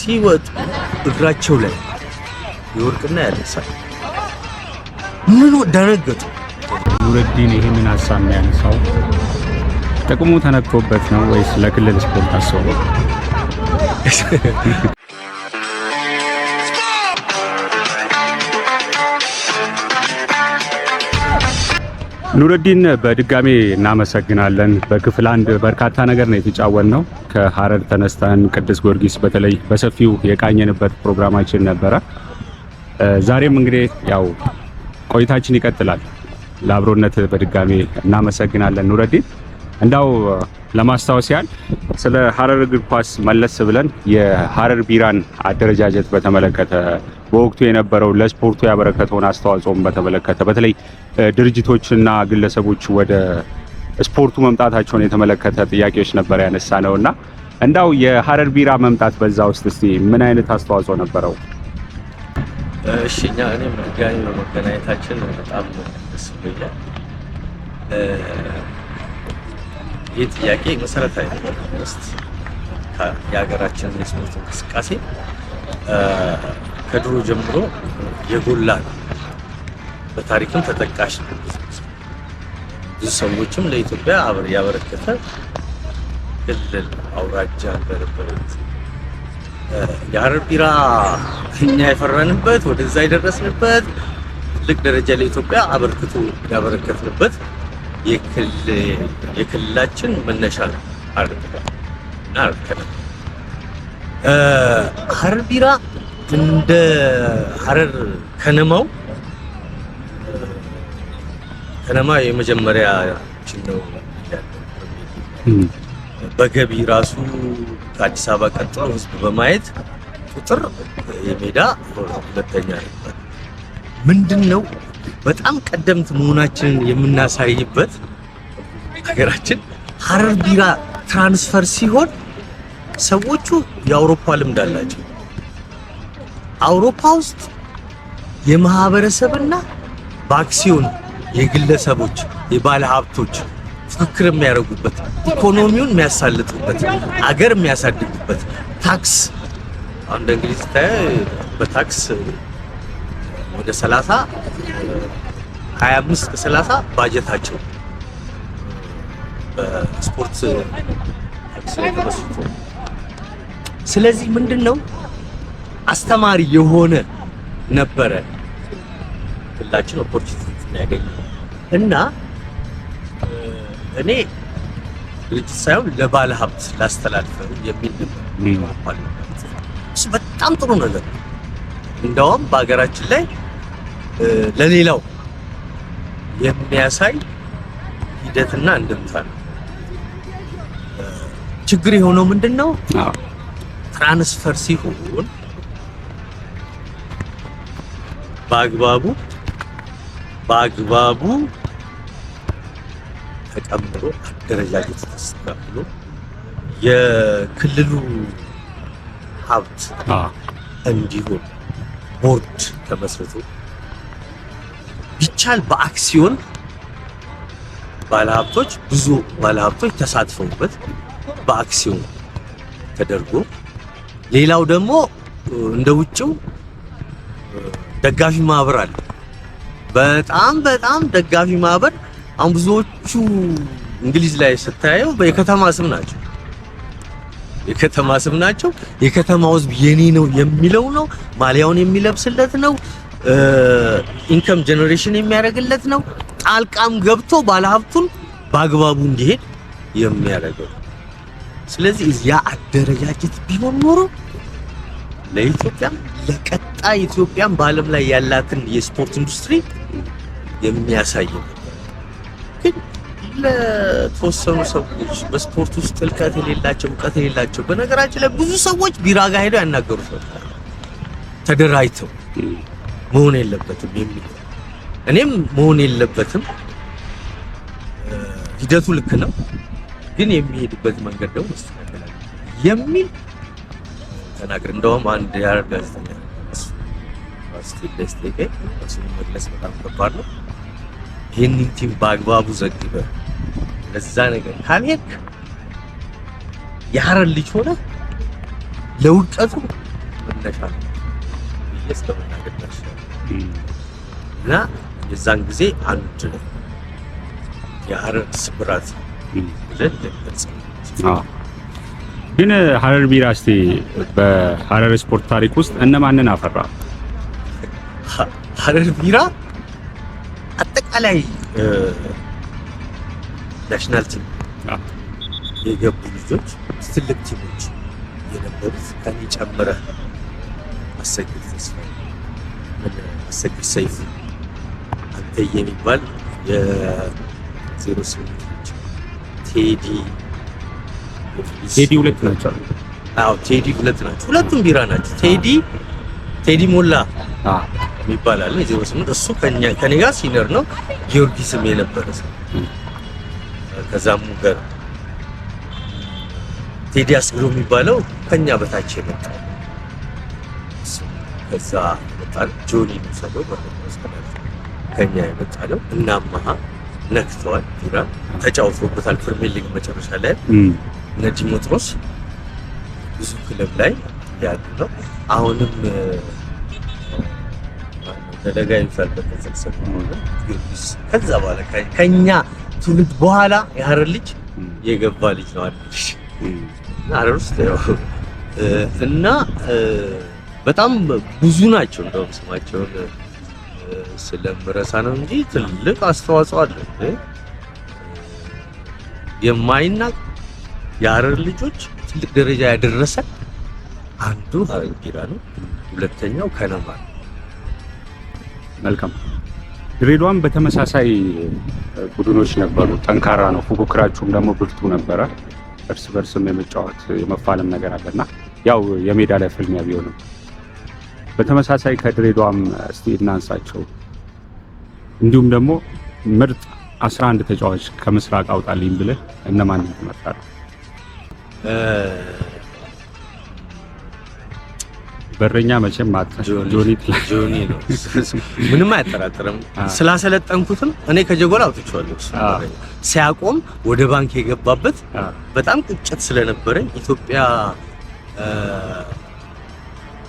ሲወጡ እግራቸው ላይ ይወርቅና ያለቅሳል። ምን ደነገጡ። ኑረዲን ይሄንን ሀሳብ የሚያነሳው ጥቅሙ ተነክቶበት ነው ወይስ ለክልል ስፖርት አስቦ? ኑረዲን በድጋሜ እናመሰግናለን። በክፍል አንድ በርካታ ነገር ነው የተጫወትነው። ከሐረር ተነስተን ቅዱስ ጊዮርጊስ በተለይ በሰፊው የቃኘንበት ፕሮግራማችን ነበረ። ዛሬም እንግዲህ ያው ቆይታችን ይቀጥላል። ለአብሮነት በድጋሜ እናመሰግናለን ኑረዲን። እንዳው ለማስታወስ ያህል ስለ ሐረር እግር ኳስ መለስ ብለን የሐረር ቢራን አደረጃጀት በተመለከተ በወቅቱ የነበረው ለስፖርቱ ያበረከተውን አስተዋጽኦም በተመለከተ በተለይ ድርጅቶችና ግለሰቦች ወደ ስፖርቱ መምጣታቸውን የተመለከተ ጥያቄዎች ነበር ያነሳነውና እንዳው የሐረር ቢራ መምጣት በዛ ውስጥ እስቲ ምን አይነት አስተዋጽኦ ነበረው? እሺ እኔም ድጋሚ በመገናኘታችን በጣም ደስ ብሎኛል። ይህ ጥያቄ መሰረታዊ ነው። የሀገራችን የስፖርት እንቅስቃሴ ከድሮ ጀምሮ የጎላ ነው። በታሪክም ተጠቃሽ ነው። ብዙ ሰዎችም ለኢትዮጵያ ያበረከተ ክልል አውራጃ እንደነበረት የሐረር ቢራ እኛ የፈራንበት ወደዛ የደረስንበት ትልቅ ደረጃ ለኢትዮጵያ አበርክቶ ያበረከትንበት የክልላችን መነሻ ነው። ሐረር ቢራ እንደ ሐረር ከነማ የመጀመሪያችን ነው። በገቢ ራሱ ከአዲስ አበባ ቀጥሎ ህዝብ በማየት ቁጥር የሜዳ ሁለተኛ ነበር። ምንድነው በጣም ቀደምት መሆናችንን የምናሳይበት ሀገራችን ሐረር ቢራ ትራንስፈር ሲሆን ሰዎቹ የአውሮፓ ልምድ አላቸው። አውሮፓ ውስጥ የማህበረሰብና በአክሲዮን የግለሰቦች የባለ ሀብቶች ፍክክር የሚያደርጉበት ኢኮኖሚውን የሚያሳልጡበት አገር የሚያሳድጉበት ታክስ አንድ እንግሊዝ በታክስ ወደ 25 እስከ 30 ባጀታቸው በስፖርት ታክስ ላይ ተመስርቶ ስለዚህ ምንድነው አስተማሪ የሆነ ነበረ ሁላችን ኦፖርቹኒቲ ያገኘ እና እኔ ድርጅት ሳይሆን ለባለ ሀብት ላስተላልፈው የሚል ነበር። እሱ በጣም ጥሩ ነገር ነው። እንደውም በሀገራችን ላይ ለሌላው የሚያሳይ ሂደትና እንድምታ ነው። ችግር የሆነው ምንድነው? ትራንስፈር ሲሆን በአግባቡ ተቀምጦ አደረጃጀት ተስተካክሎ የክልሉ ሀብት እንዲሆን ቦርድ ተመስርቶ ቢቻል በአክሲዮን ብዙ ባለሀብቶች ተሳትፈውበት በአክሲዮን ተደርጎ ሌላው ደግሞ እንደ ውጭው ደጋፊ ማህበር አለ። በጣም ደጋፊ ማህበር አሁን ብዙዎቹ እንግሊዝ ላይ ስታየው የከተማ ስም ናቸው። የከተማው ህዝብ የኔ ነው የሚለው ነው። ማሊያውን የሚለብስለት ነው። ኢንከም ጀነሬሽን የሚያደርግለት ነው። ጣልቃም ገብቶ ባለሀብቱን በአግባቡ እንዲሄድ የሚያደርገው። ስለዚህ ያ አደረጃጀት ቢሆን ኖሮ ለኢትዮጵያ ለቀጣይ ኢትዮጵያን በዓለም ላይ ያላትን የስፖርት ኢንዱስትሪ የሚያሳይ ነው። ግን ለተወሰኑ ሰዎች በስፖርት ውስጥ እውቀት የሌላቸው በነገራችን ላይ ብዙ ሰዎች ቢራ ጋር ሄደው ያናገሩት ነው ተደራጅተው መሆን የለበትም የሚል እኔም መሆን የለበትም ሂደቱ ልክ ነው ግን የሚሄድበት መንገድ ደግሞ መስተካከል የሚል ተናግር። እንደውም አንድ የሐረር ጋዜጠኛ እሱን መግለጽ በጣም ከባድ ነው። ይህንን ቲም በአግባቡ ዘግበህ ለዛ ነገር ካልሄድክ የሐረር ልጅ ሆነ ለውድቀቱ መነሻ ነው ስለመናገር እና የዛን ጊዜ አንድ የሐረር ስብራት ብለን ልንገልጽ ግን ሐረር ቢራ እስቲ በሐረር ስፖርት ታሪክ ውስጥ እነማንን አፈራ? ሐረር ቢራ አጠቃላይ ናሽናል ቲም የገቡ ልጆች ትልቅ ቲሞች የነበሩት ከኔ ጨምረ አሰግድ ተስፋዬ፣ አሰግድ ሰይፉ፣ አንተዬ የሚባል የ08 ቴዲ ሁለት ናቸው። አዎ ቴዲ ሁለት ናቸው። ሁለቱም ቢራ ናቸው። ቴዲ ሞላ የሚባል አለ 08 እሱ ከኔ ጋር ሲኒየር ነው። ጊዮርጊስም የነበረ ሰው ከዛሙ ጋር ቴዲ አስግሮ የሚባለው ከኛ በታች የመጣ ከዛ በጣም ጆኒ ነው ሰለው ከኛ የመጣ ነው። እናማሃ ነክተዋል ቢራ ተጫውቶበታል። ፕሪሚየር ሊግ መጨረሻ ላይ እነ ዲሞትሮስ ብዙ ክለብ ላይ ያሉ ነው። አሁንም ተደጋ ይፈልበ ተሰብሰብ ነው ጊዮርጊስ ከዛ በኋላ ከኛ ትውልድ በኋላ የሐረር ልጅ የገባ ልጅ ነው አይደል? ሐረር ውስጥ ያው እና በጣም ብዙ ናቸው። እንደውም ስማቸውን ስለምረሳ ነው እንጂ ትልቅ አስተዋጽኦ አለ። የማይናቅ የሐረር ልጆች ትልቅ ደረጃ ያደረሰ አንዱ ሐረር ቢራ ነው። ሁለተኛው ከነማ ነው። መልካም። ድሬዳዋም በተመሳሳይ ቡድኖች ነበሩ። ጠንካራ ነው። ፉክክራችሁም ደግሞ ብርቱ ነበረ። እርስ በርስም የመጫወት የመፋለም ነገር አለና ያው የሜዳ ላይ ፍልሚያ ቢሆንም በተመሳሳይ ከድሬዳዋም እስቲ እናንሳቸው። እንዲሁም ደግሞ ምርጥ 11 ተጫዋች ከምስራቅ አውጣልኝ ብለህ እነማንን ትመርጣለህ? በረኛ መቼም ጆኒ ነው። ምንም አያጠራጥርም። ስላሰለጠንኩትም እኔ ከጀጎል አውጥቼዋለሁ። ሲያቆም ወደ ባንክ የገባበት በጣም ቁጭት ስለነበረኝ ኢትዮጵያ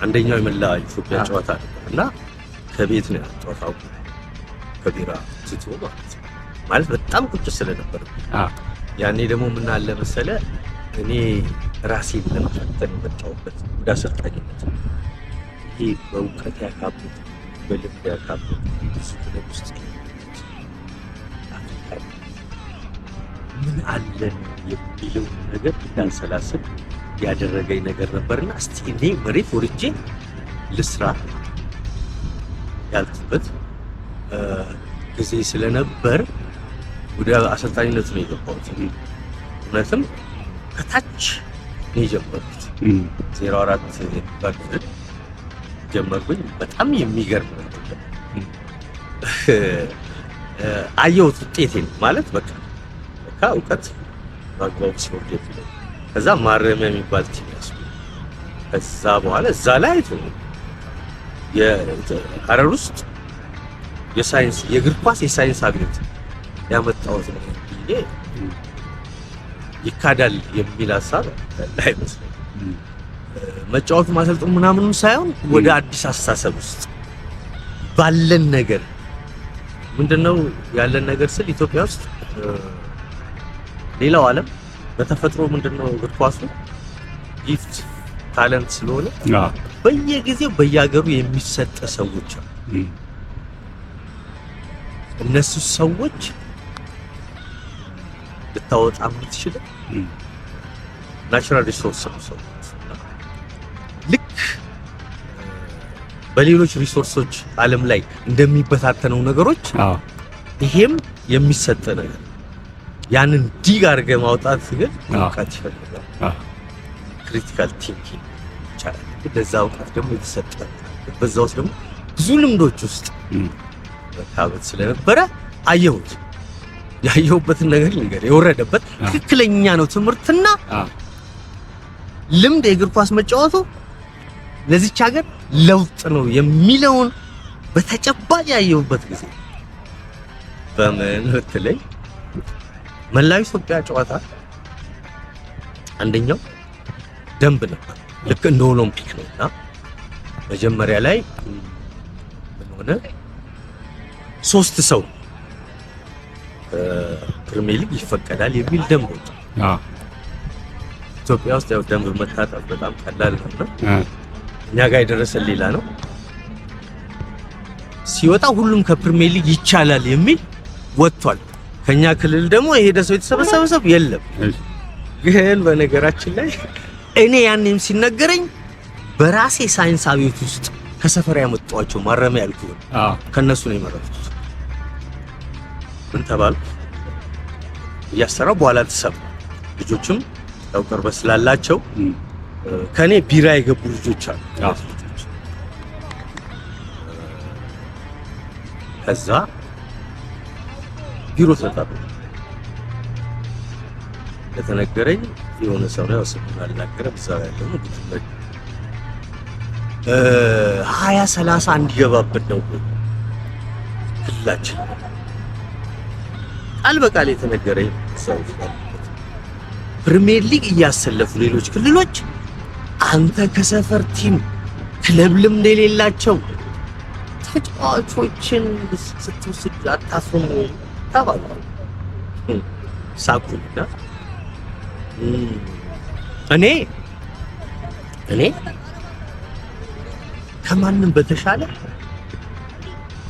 አንደኛው የመላ ኢትዮጵያ ጨዋታ እና ከቤት ነው ያወጣው ከቢራ ትቶ ማለት በጣም ቁጭት ስለነበር ያኔ ደግሞ ምን አለ መሰለ እኔ ራሴን ለመፈተን የመጣሁበት ወደ አሰልጣኝነት ይሄ በእውቀት ያካብት በልምድ ያካብት ብዙ ክለብ ውስጥ ምን አለን የሚለው ነገር እንዳንሰላስል ያደረገኝ ነገር ነበርና እስቲ እኔ መሬት ወርጄ ልስራ ያልኩበት ጊዜ ስለነበር ወደ አሰልጣኝነት ነው የገባሁት። እውነትም ከታች ነው የጀመርኩት። 04 የሚባል ቡድን ጀመርኩኝ። በጣም የሚገርም ነው። አየሁት ውጤቴን ማለት በቃ እውቀት በአግባቡ ሲወርድ የሚለው ከዛ ማረሚያ የሚባል ቲም ያስኩ። ከዛ በኋላ እዛ ላይ አይቶ የሐረር ውስጥ የሳይንስ የእግር ኳስ የሳይንስ አብዮት ያመጣሁት ነው እንጂ ይካዳል የሚል ሀሳብ አይመስልም። መጫወቱ ማሰልጠን ምናምንም ሳይሆን ወደ አዲስ አስተሳሰብ ውስጥ ባለን ነገር ምንድነው ያለን ነገር ስል ኢትዮጵያ ውስጥ ሌላው ዓለም በተፈጥሮ ምንድነው እግር ኳሱ ጊፍት ታለንት ስለሆነ በየጊዜው በየሀገሩ የሚሰጥ ሰዎች አሉ። እነሱ ሰዎች ልታወጣ የምትችለው ናቹራል ሪሶርስ ነው። ልክ በሌሎች ሪሶርሶች ዓለም ላይ እንደሚበታተነው ነገሮች ይሄም የሚሰጥ ነገር ያንን ዲግ አድርገህ ማውጣት ግን እውቀት ይፈልጋል። ክሪቲካል ቲንኪንግ ይቻላል። በዛ እውቀት ደግሞ የተሰጠ በዛ ውስጥ ደግሞ ብዙ ልምዶች ውስጥ መካበት ስለነበረ አየሁት። ያየሁበትን ነገር ልንገር። የወረደበት ትክክለኛ ነው ትምህርትና ልምድ የእግር ኳስ መጫወቱ ለዚች ሀገር ለውጥ ነው የሚለውን በተጨባጭ ያየሁበት ጊዜ በምን ብትለኝ መላው ኢትዮጵያ ጨዋታ አንደኛው ደንብ ነበር። ልክ እንደ ኦሎምፒክ ነውና መጀመሪያ ላይ ምን ሆነ 3 ሰው ፕሪሚየር ሊግ ይፈቀዳል የሚል ደንብ ወጣ። ኢትዮጵያ ውስጥ ያው ደንብ መታጠፍ በጣም ቀላል ነው። እኛ ጋር የደረሰ ሌላ ነው። ሲወጣ ሁሉም ከፕሪሚየር ሊግ ይቻላል የሚል ወጥቷል። ከኛ ክልል ደግሞ የሄደ ሰው የተሰበሰበ ሰው የለም። ግን በነገራችን ላይ እኔ ያኔም ሲነገረኝ በራሴ ሳይንስ አብዮት ውስጥ ከሰፈር ያመጣቸው ማረሚያ ያልኩት ከነሱ ነው የመረጥኩት። ምን ተባልኩ? እያሰራው በኋላ ተሰማ። ልጆችም ያው ቅርበት ስላላቸው ከኔ ቢራ የገቡ ልጆች አሉ። ከዛ ቢሮ ተጣጣ ለተነገረኝ የሆነ ሰው ነው ያስፈልጋል ነገር ብዛው ያለው ነው 20-30 እንዲገባበት ነው ክልላችን ቃል በቃል የተነገረኝ ሰው ፕሪሚየር ሊግ እያሰለፉ ሌሎች ክልሎች አንተ ከሰፈር ቲም ክለብ ልምድ የሌላቸው ተጫዋቾችን ስትወስድ አታፍሩም ተባሉ። ሳቁና እኔ ከማንም በተሻለ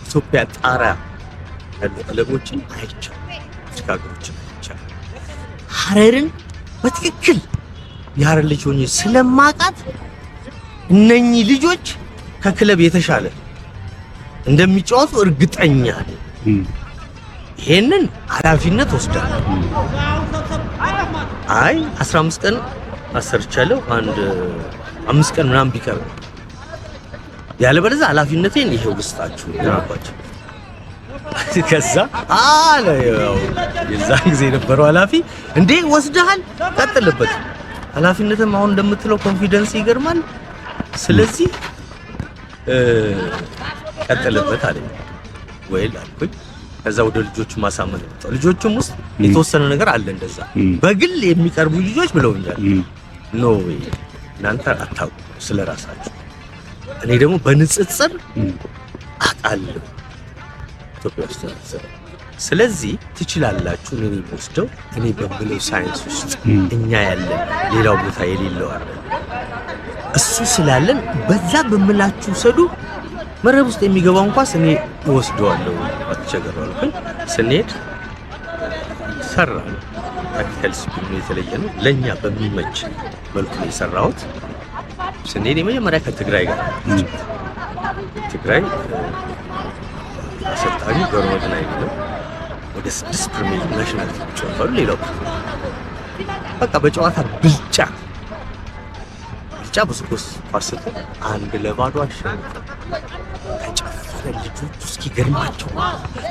ኢትዮጵያ ጣራ ያሉ ክለቦችን አይቻለሁ፣ ተካግሮችን አይቻለሁ። ሐረርን በትክክል የሐረር ልጅ ሆኜ ስለማውቃት እነኚህ ልጆች ከክለብ የተሻለ እንደሚጫወቱ እርግጠኛ ነኝ። ይሄንን ኃላፊነት ወስዳለሁ። አይ 15 ቀን አሰርቻለሁ፣ አንድ 5 ቀን ምናምን ቢቀር ያለበለዚያ ኃላፊነቴን ይሄው ልስጣችሁ ያባችሁ። ከዛ አለ ያው የዛን ጊዜ የነበረው ኃላፊ እንዴ ወስደሃል፣ ቀጥልበት፣ ኃላፊነትም አሁን እንደምትለው ኮንፊደንስ ይገርማል፣ ስለዚህ ቀጥልበት አለኝ። ወይል አልኩኝ። ከዛ ወደ ልጆቹ ማሳመን ነው። ልጆቹም ውስጥ የተወሰነ ነገር አለ እንደዛ በግል የሚቀርቡ ልጆች ብለውኛል። ኖ ወይ እናንተ አታውቁ ስለራሳችሁ፣ እኔ ደግሞ በንጽጽር አውቃለሁ ኢትዮጵያ ውስጥ ነው። ስለዚህ ትችላላችሁ። እኔ ወስደው እኔ በብለው ሳይንስ ውስጥ እኛ ያለን ሌላው ቦታ የሌለው አለ። እሱ ስላለን በዛ በምላችሁ ሰዱ መረብ ውስጥ የሚገባው እንኳን እኔ ወስደዋለሁ አትቸገራለሁ። ግን ስንሄድ ሰራ ታክቲካል ስፒሪት የተለየ ነው። ለኛ በሚመች መልኩ ነው የሰራሁት። ስንሄድ የመጀመሪያ ከትግራይ ጋር ትግራይ አሰልጣኙ ገርመድና ነው። ወደ 6 ፕሪሚየር ሊግ ናሽናል ጨዋታው ሌላው በቃ በጨዋታ ብልጫ በስኮስ ፋስተ 1-0 አሸነፈ። ተጨፈረ ልጆቹ እስኪገርማቸው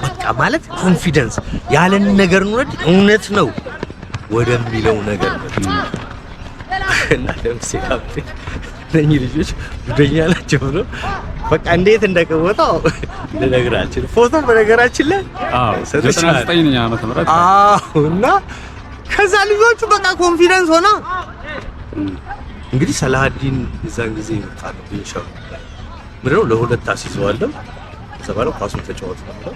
በቃ ማለት ኮንፊደንስ ያለን ነገር ነው እውነት ነው ወደሚለው ነገር ነው። እና ለምሴ ካፕቴን እነኚህ ልጆች ጉደኛ ናቸው ብሎ በቃ እንዴት እንደቀወጣው ልነግራችሁ። ፎቶ በነገራችን ላይ 99 ዓመተ ምህረት እና ከዛ ልጆቹ በቃ ኮንፊደንስ ሆና እንግዲህ ሰላሃዲን የዛን ጊዜ ይወጣል ይሻው ምንድነው ለሁለት አስይዘዋለሁ ተባለው። ኳሱን ተጫወቱ ነበር።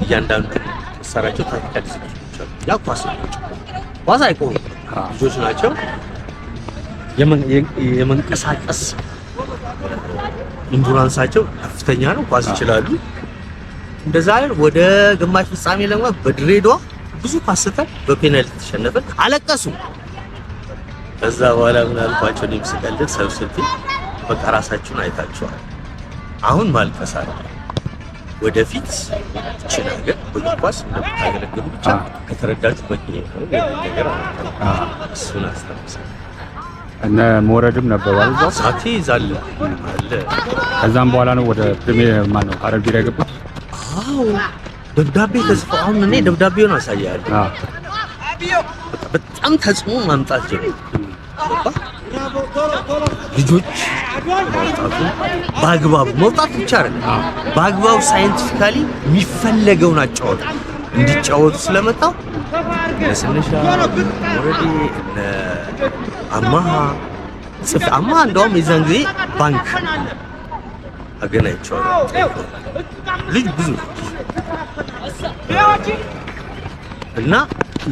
እያንዳንዱ ተሰራቸው ታክቲካል ዝግጅቶች አሉ። ያ ኳስ አይቆም ልጆች ናቸው። የመንቀሳቀስ ኢንዱራንሳቸው ከፍተኛ ነው። ኳስ ይችላሉ። እንደዛ አይደል ወደ ግማሽ ፍጻሜ ለመግባት በድሬዳዋ ብዙ ኳስ በፔናልቲ ተሸነፈን፣ አለቀሱ። ከዛ በኋላ ምን አልኳቸው? ዲምስ ቀልድ ሰብስቤ በቃ ራሳችሁን አይታችኋል፣ አሁን ማልቀስ አለ። ወደፊት እቺ ነገር በእግር ኳስ እንደምታገለግሉ ብቻ ከተረዳችሁ በቂ ነው ነገር እሱን አስተምሰን እና መውረድም ነበር አይደል? ሳቲ ዛለ አለ። ከዛም በኋላ ነው ወደ ፕሪሚየር ማን ነው ሐረር ቢራ የገባው? አዎ ደብዳቤ ተጽፎ አሁን እኔ ደብዳቤውን አሳያለሁ። በጣም ተጽዕኖ ማምጣት ጀመረ። ልጆች በአግባቡ መውጣት ብቻ አይደለም፣ በአግባቡ ሳይንቲፊካሊ የሚፈለገውን አጫወቱ እንዲጫወቱ ስለመጣው ለስንሻ ወረዲ አማሃ እንደውም የዛን ጊዜ ባንክ አገናኝቼዋለሁ። ልጅ ብዙ እና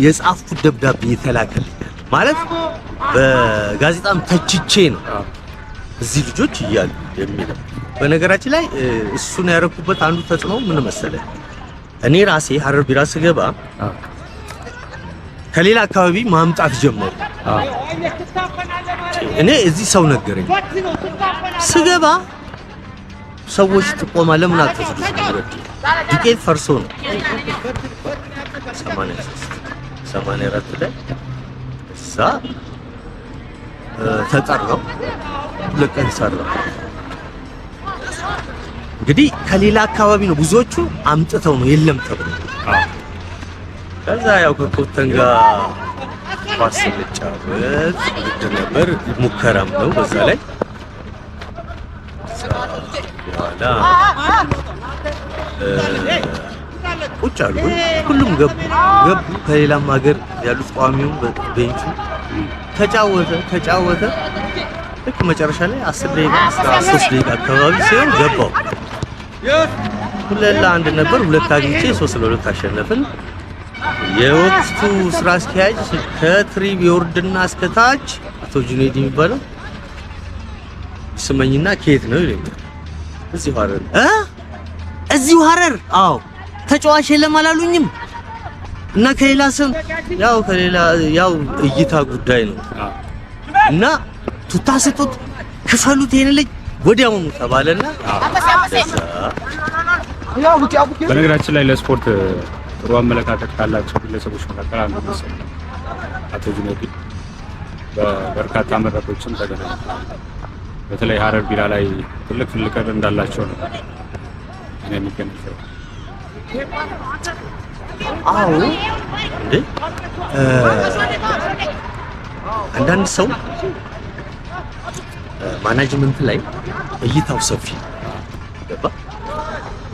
የጻፍኩት ደብዳቤ የተላከልኛል ማለት በጋዜጣም ተችቼ ነው እዚህ ልጆች እያሉ የሚለው። በነገራችን ላይ እሱን ያረኩበት አንዱ ተጽዕኖ ምን መሰለህ? እኔ ራሴ ሀረር ቢራ ስገባ ከሌላ አካባቢ ማምጣት ጀመሩ። እኔ እዚህ ሰው ነገረኝ። ስገባ ሰዎች ጥቆማ ለምን አትወስዱት? ዱቄት ፈርሶ ነው 84 ላይ እዛ ተጠራው። ለቀን ሰራው። እንግዲህ ከሌላ አካባቢ ነው ብዙዎቹ አምጥተው ነው የለም ተብሎ ከዛ ያው ከኮተን ጋር ኳስ ልጫወት ነበር። ሙከራም ነው በዛ ላይ ዋላ ቁጭ አሉ። ሁሉም ገቡ። ከሌላም ሀገር ያሉት ቋሚውን ቤንቹ ተጫወተ። ልክ መጨረሻ ላይ 10 ደቂቃ 13 ደቂቃ አካባቢ ሲሆን ገባው። 2-1 ነበር። 2 አግኝቼ 3-2 አሸነፍን። የወቅቱ ስራ አስኪያጅ ከትሪብ ይወርድና እስከታች አቶ ጁኔዲ የሚባለው ስመኝና ከየት ነው ይለኛል። እዚሁ ሀረር አዎ ተጫዋች የለም አላሉኝም። እና ከሌላ ስም ያው እይታ ጉዳይ ነው እና ቱታ ስጡት ክፈሉት ይሄን ልጅ ወዲያውኑ ተባለና በነገራችን ላይ ለስፖርት ጥሩ አመለካከት ካላቸው ግለሰቦች መካከል አንዱ ነው አቶ ጁኔዲ። በበርካታ መድረኮችም ተገናኝተናል። በተለይ ሀረር ቢራ ላይ ትልቅ ፍቅር እንዳላቸው ነው እኔ የሚገነዘበው። አዎ እንዴ አንዳንድ ሰው ማኔጅመንት ላይ እይታው ሰፊ ገባ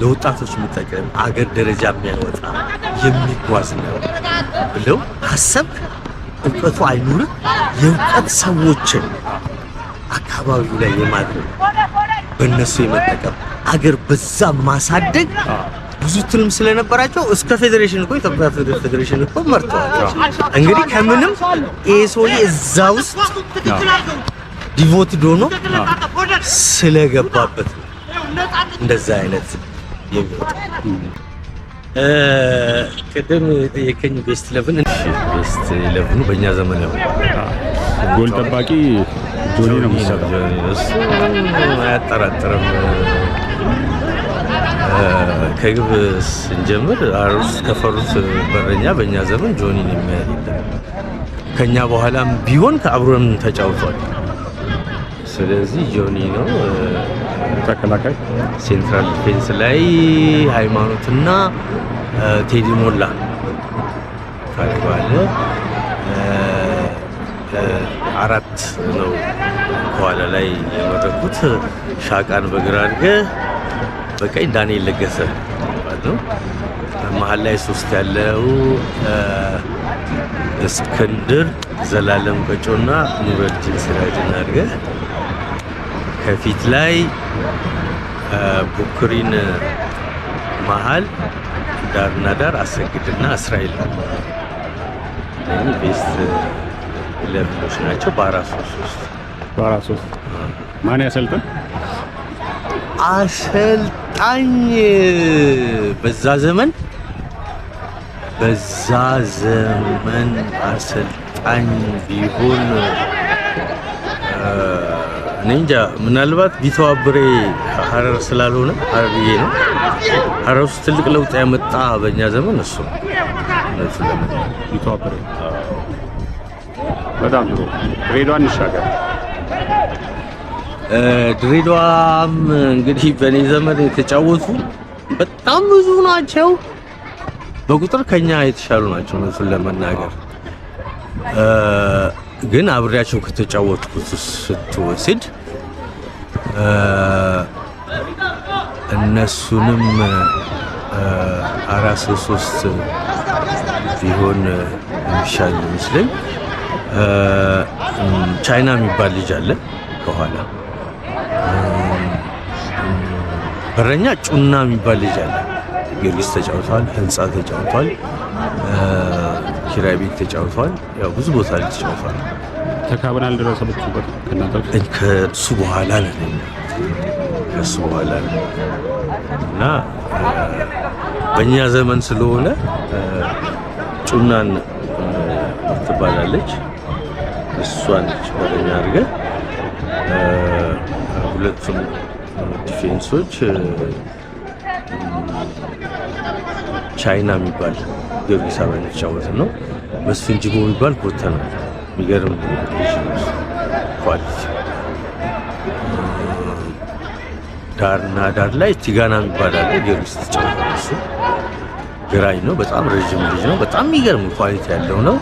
ለወጣቶች የሚጠቅም አገር ደረጃ የሚያወጣ የሚጓዝ ነው ብለው ሀሳብ እውቀቱ አይኑርም። የእውቀት ሰዎችን አካባቢው ላይ የማድረግ በእነሱ የመጠቀም አገር በዛ ማሳደግ ብዙ ትልም ስለነበራቸው እስከ ፌዴሬሽን እኮ ኢትዮጵያ ፌዴሬሽን እኮ መርተዋል። እንግዲህ ከምንም ኤሶሊ እዛ ውስጥ ዲቮት ዶኖ ስለገባበት እንደዛ አይነት የሚወጣ ቅድም የከኝ ቤስት 11 በእኛ ዘመን ነው። ጎል ጠባቂ ጆኒ ነው የሚሰራው። አያጠራጥርም። ከግብ ስንጀምር አሩስ ከፈሩት በረኛ በእኛ ዘመን ጆኒን የሚያህል ከኛ በኋላም ቢሆን ከአብሮን ተጫውቷል። ስለዚህ ጆኒ ነው ተከላካይ። ሴንትራል ዲፌንስ ላይ ሃይማኖትና ቴዲ ሞላ ካለ አራት ነው ከኋላ ላይ የመረኩት። ሻቃን በግራ አድርገህ በቀኝ ዳንኤል ለገሰ ነው። መሀል ላይ 3 ያለው እስክንድር ዘላለም ቀጮና ኑረዲን ሲራጅን አድርገህ ከፊት ላይ ቡክሪን መሀል ዳርና ዳር አሰግድና እስራኤል ቤስት 11 ናቸው። በ4-3 ማን ያሰልጥን? አሰልጣኝ በዛ ዘመን አሰልጣኝ ቢሆን እኔ እንጃ። ምናልባት ቢተዋብሬ ሀረር ስላልሆነ ሀረርዬ ነው። ሀረር ውስጥ ትልቅ ለውጥ ያመጣ በእኛ ዘመን እሱ ቢተዋብሬ። በጣም ጥሩ። ድሬዳዋን እንሻገር። ድሬዳዋም እንግዲህ በእኔ ዘመን የተጫወቱ በጣም ብዙ ናቸው። በቁጥር ከኛ የተሻሉ ናቸው እነሱን ለመናገር። ግን አብሬያቸው ከተጫወትኩት ስትወስድ እነሱንም 4-3 ቢሆን የሚሻል ይመስለኝ። ቻይና የሚባል ልጅ አለ ከኋላ በረኛ ጩና የሚባል ልጅ አለ። ጊዮርጊስ ተጫውቷል፣ ህንጻ ተጫውቷል፣ ኪራይ ቤት ተጫውቷል። ያው ብዙ ቦታ ላይ ተጫውቷል። ተካብን አልደረሰበችበት ከሱ በኋላ ነው እና በእኛ ዘመን ስለሆነ ጩናን ትባላለች። እሷን በረኛ አድርገን ሁለቱም ዲፌንሶች ቻይና የሚባል ጊዮርጊስ አብረን የተጫወትን ነው። መስፍን ጅቦ የሚባል ኮተና የሚገርም ልጅ ነው። ኳሊቲ ዳርና ዳር ላይ ቲጋና የሚባል አለ። ጊዮርጊስ ተጫወተ። እሱ ግራኝ ነው። በጣም ረዥም ልጅ ነው። በጣም የሚገርም ኳሊቲ ያለው ነው።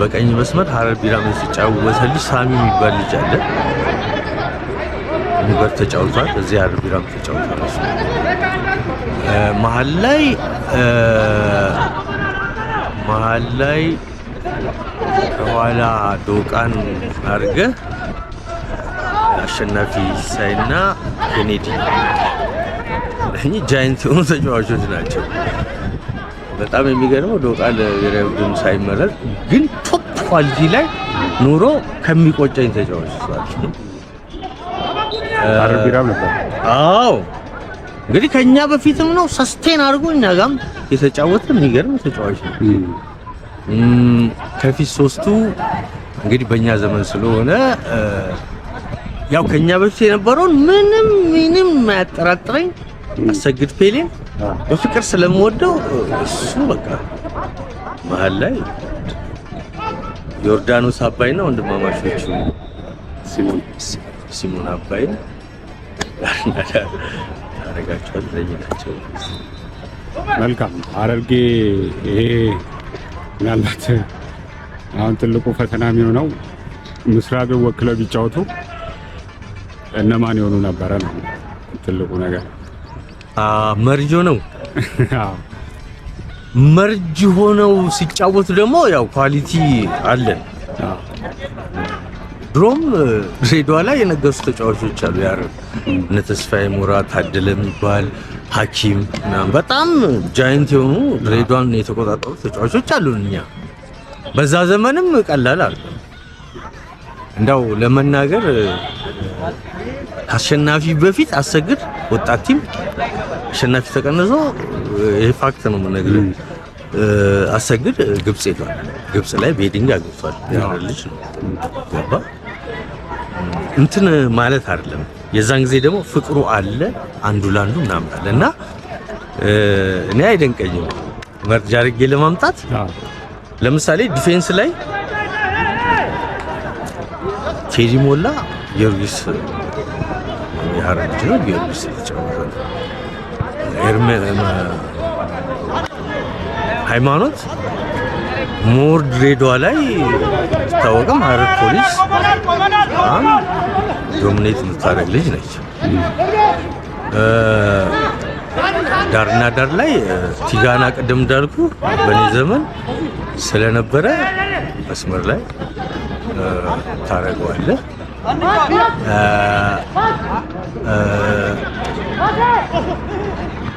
በቀኝ መስመር ሀረር ቢራም የተጫወተ ልጅ ሳሚ የሚባል ልጅ አለ። ሙገር ተጫውቷል። እዚህ ሀረር ቢራም ተጫውቷል። እሱ መሀል ላይ ከኋላ ዶቃን አድርገህ አሸናፊ ሳይና ኬኔዲ እኚህ ጃይንት የሆኑ ተጫዋቾች ናቸው። በጣም የሚገርመው ዶቃ ለብሔራዊ ቡድን ሳይመረጥ ግን ቶፕ ኳሊቲ ላይ ኑሮ ከሚቆጨኝ ተጫዋቾች ናቸው። አረቢራም ነበር። አዎ እንግዲህ ከኛ በፊትም ነው ሰስቴን አድርጎ እኛ ጋርም የተጫወተ የሚገርም ተጫዋች ነው። ከፊት ሶስቱ እንግዲህ በእኛ ዘመን ስለሆነ ያው ከኛ በፊት የነበረውን ምንም የማያጠራጥረኝ አሰግድ ፔሌን በፍቅር ስለምወደው እሱ በቃ መሀል ላይ ዮርዳኖስ አባይና ወንድማማቾቹ ሲሞን አባይን ታረጋቸው ዘይናቸው። መልካም ሐረርጌ ይሄ ምናልባት አሁን ትልቁ ፈተና የሚሆነው ምስራቅን ወክለው ቢጫወቱ እነማን የሆኑ ነበረ ነው ትልቁ ነገር። መርጆ ነው መርጅ ሆነው ሲጫወቱ ደግሞ ያው ኳሊቲ አለን። ድሮም ድሬዳዋ ላይ የነገሱ ተጫዋቾች አሉ። ያረ እነ ተስፋዬ ሞራ፣ ታደለ የሚባል ሐኪም ምናምን በጣም ጃይንት የሆኑ ድሬዳዋን የተቆጣጠሩ ተጫዋቾች አሉ። እኛ በዛ ዘመንም ቀላል አለ እንዳው ለመናገር አሸናፊ በፊት አሰግድ ወጣት ቲም አሸናፊ ተቀንሶ ይሄ ፋክት ነው የምነግርህ። አሰግድ ግብጽ ሄዷል። ግብጽ ላይ ቤዲንግ አግብቷል። ያው ልጅ ነው ገባ እንትን ማለት አይደለም። የዛን ጊዜ ደግሞ ፍቅሩ አለ አንዱ ላንዱ ምናምን አለ እና እኔ አይደንቀኝም መርጃ አድርጌ ለማምጣት። ለምሳሌ ዲፌንስ ላይ ቴዲ ሞላ ጊዮርጊስ የሐረር ልጅ ነው። ጊዮርጊስ ተጫወተ። ሃይማኖት ሞር ድሬዳዋ ላይ ታወቀም ሐረር ፖሊስ ዶሚኔት የምታደርግ ልጅ ነች። ዳርና ዳር ላይ ቲጋና ቅድም እንዳልኩ በኔ ዘመን ስለነበረ መስመር ላይ ታረገዋለህ።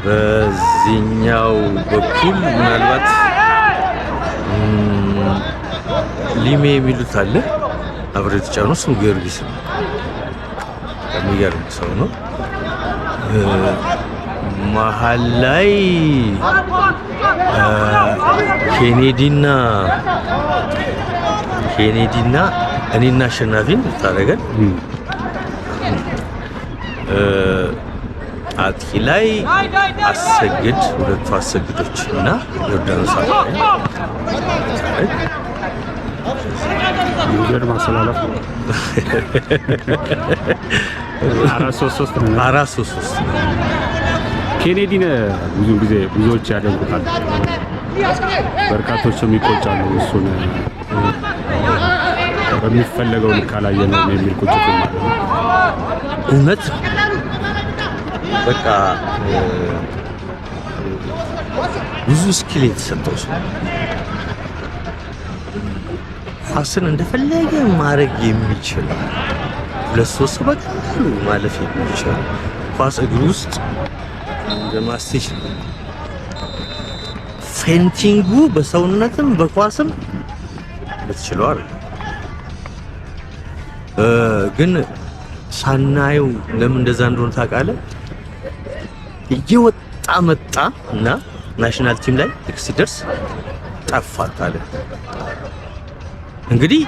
በዚህኛው በኩል ምናልባት ሊሜ የሚሉት አለ አብረው የተጫወቱ እሱም ጊዮርጊስ ነው። የሚገርም ሰው ነው። መሀል ላይ ኬኔዲና እኔና አሸናፊን ታረገን። አጥቂ ላይ አሰግድ ሁለቱ አሰግዶች እና ዮርዳኖስ አባይ ይገርም አሰላለፍ ነው። 4-3-3 ኬኔዲን ብዙ ጊዜ ብዙዎች ያደንቁታል፣ በርካቶችም ይቆጫሉ። እሱን በሚፈለገው ልክ አላየነውም የሚል ቁጭት ማለት ነው። እውነት በቃ ብዙ ስኪል የተሰጠው ሰው ኳስን እንደፈለገ ማድረግ የሚችል ሁለት ሶስት በቀላሉ ማለፍ የሚችል ኳስ እግር ውስጥ ለማስቴሽ ፌንቲንጉ በሰውነትም በኳስም ልትችለው አይደል ግን ሳናየው ለምን እንደዛ እንደሆነ ታውቃለህ? እየወጣ መጣ እና ናሽናል ቲም ላይ ልክ ሲደርስ ጠፋት አለ። እንግዲህ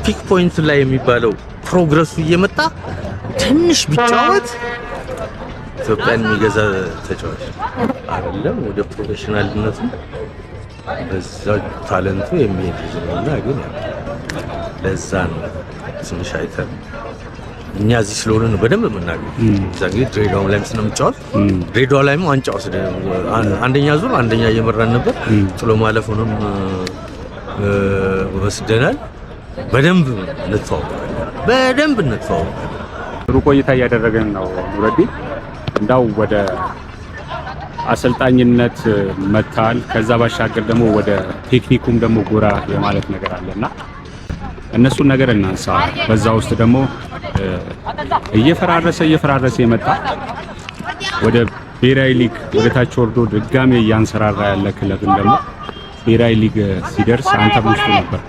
ፒክ ፖይንት ላይ የሚባለው ፕሮግረሱ እየመጣ ትንሽ ቢጫወት ኢትዮጵያን የሚገዛ ተጫዋች አይደለም። ወደ ፕሮፌሽናልነቱ በዛ ታለንቱ የሚሄድ ልጅ ነውና ግን ለዛ ነው ትንሽ አይተን እኛ እዚህ ስለሆነ ነው በደንብ የምናገኘው። እዛ እንግዲህ ድሬዳዋ ላይም ስለምንጫወት ድሬዳዋ ላይም ዋንጫ ወስደን አንደኛ ዙር አንደኛ እየመራን ነበር። ጥሎ ማለፉንም ወስደናል። በደንብ እንተዋወቃለን። ጥሩ ቆይታ እያደረገን ነው ኑረዲን። እንዳው ወደ አሰልጣኝነት መታል፣ ከዛ ባሻገር ደግሞ ወደ ቴክኒኩም ደግሞ ጎራ የማለት ነገር አለና እነሱን ነገር እናንሳ። በዛ ውስጥ ደግሞ እየፈራረሰ የመጣ ወደ ብሔራዊ ሊግ ወደ ታች ወርዶ ድጋሜ እያንሰራራ ያለ ክለብን ደግሞ ብሔራዊ ሊግ ሲደርስ አንተ ውስጥ ነበርክ።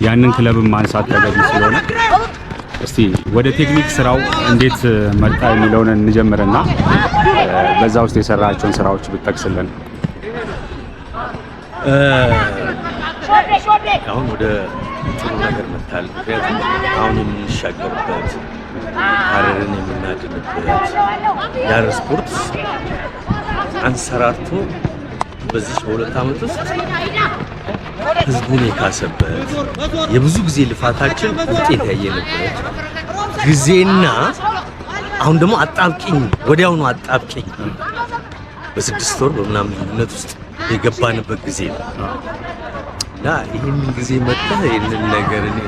ያንን ክለብን ማንሳት ተገቢ ስለሆነ እስቲ ወደ ቴክኒክ ስራው እንዴት መጣ የሚለውን እንጀምርና በዛ ውስጥ የሰራቸውን ስራዎች ብትጠቅስልን። አሁን ወደ ጥሩ ነገር መጣል። ምክንያቱም አሁን የምንሻገርበት ሀረርን የምናድንበት የሀረር ስፖርት አንሰራርቶ በዚህ በሁለት ዓመት ውስጥ ህዝቡን የካሰበት የብዙ ጊዜ ልፋታችን ውጤት ያየንበት ጊዜና አሁን ደግሞ አጣብቂኝ ወዲያውኑ አጣብቂኝ በ6 ወር በምናምን ልዩነት ውስጥ የገባንበት ጊዜ ነው እና ይህንን ጊዜ መጣ ይህንን ነገር እኔ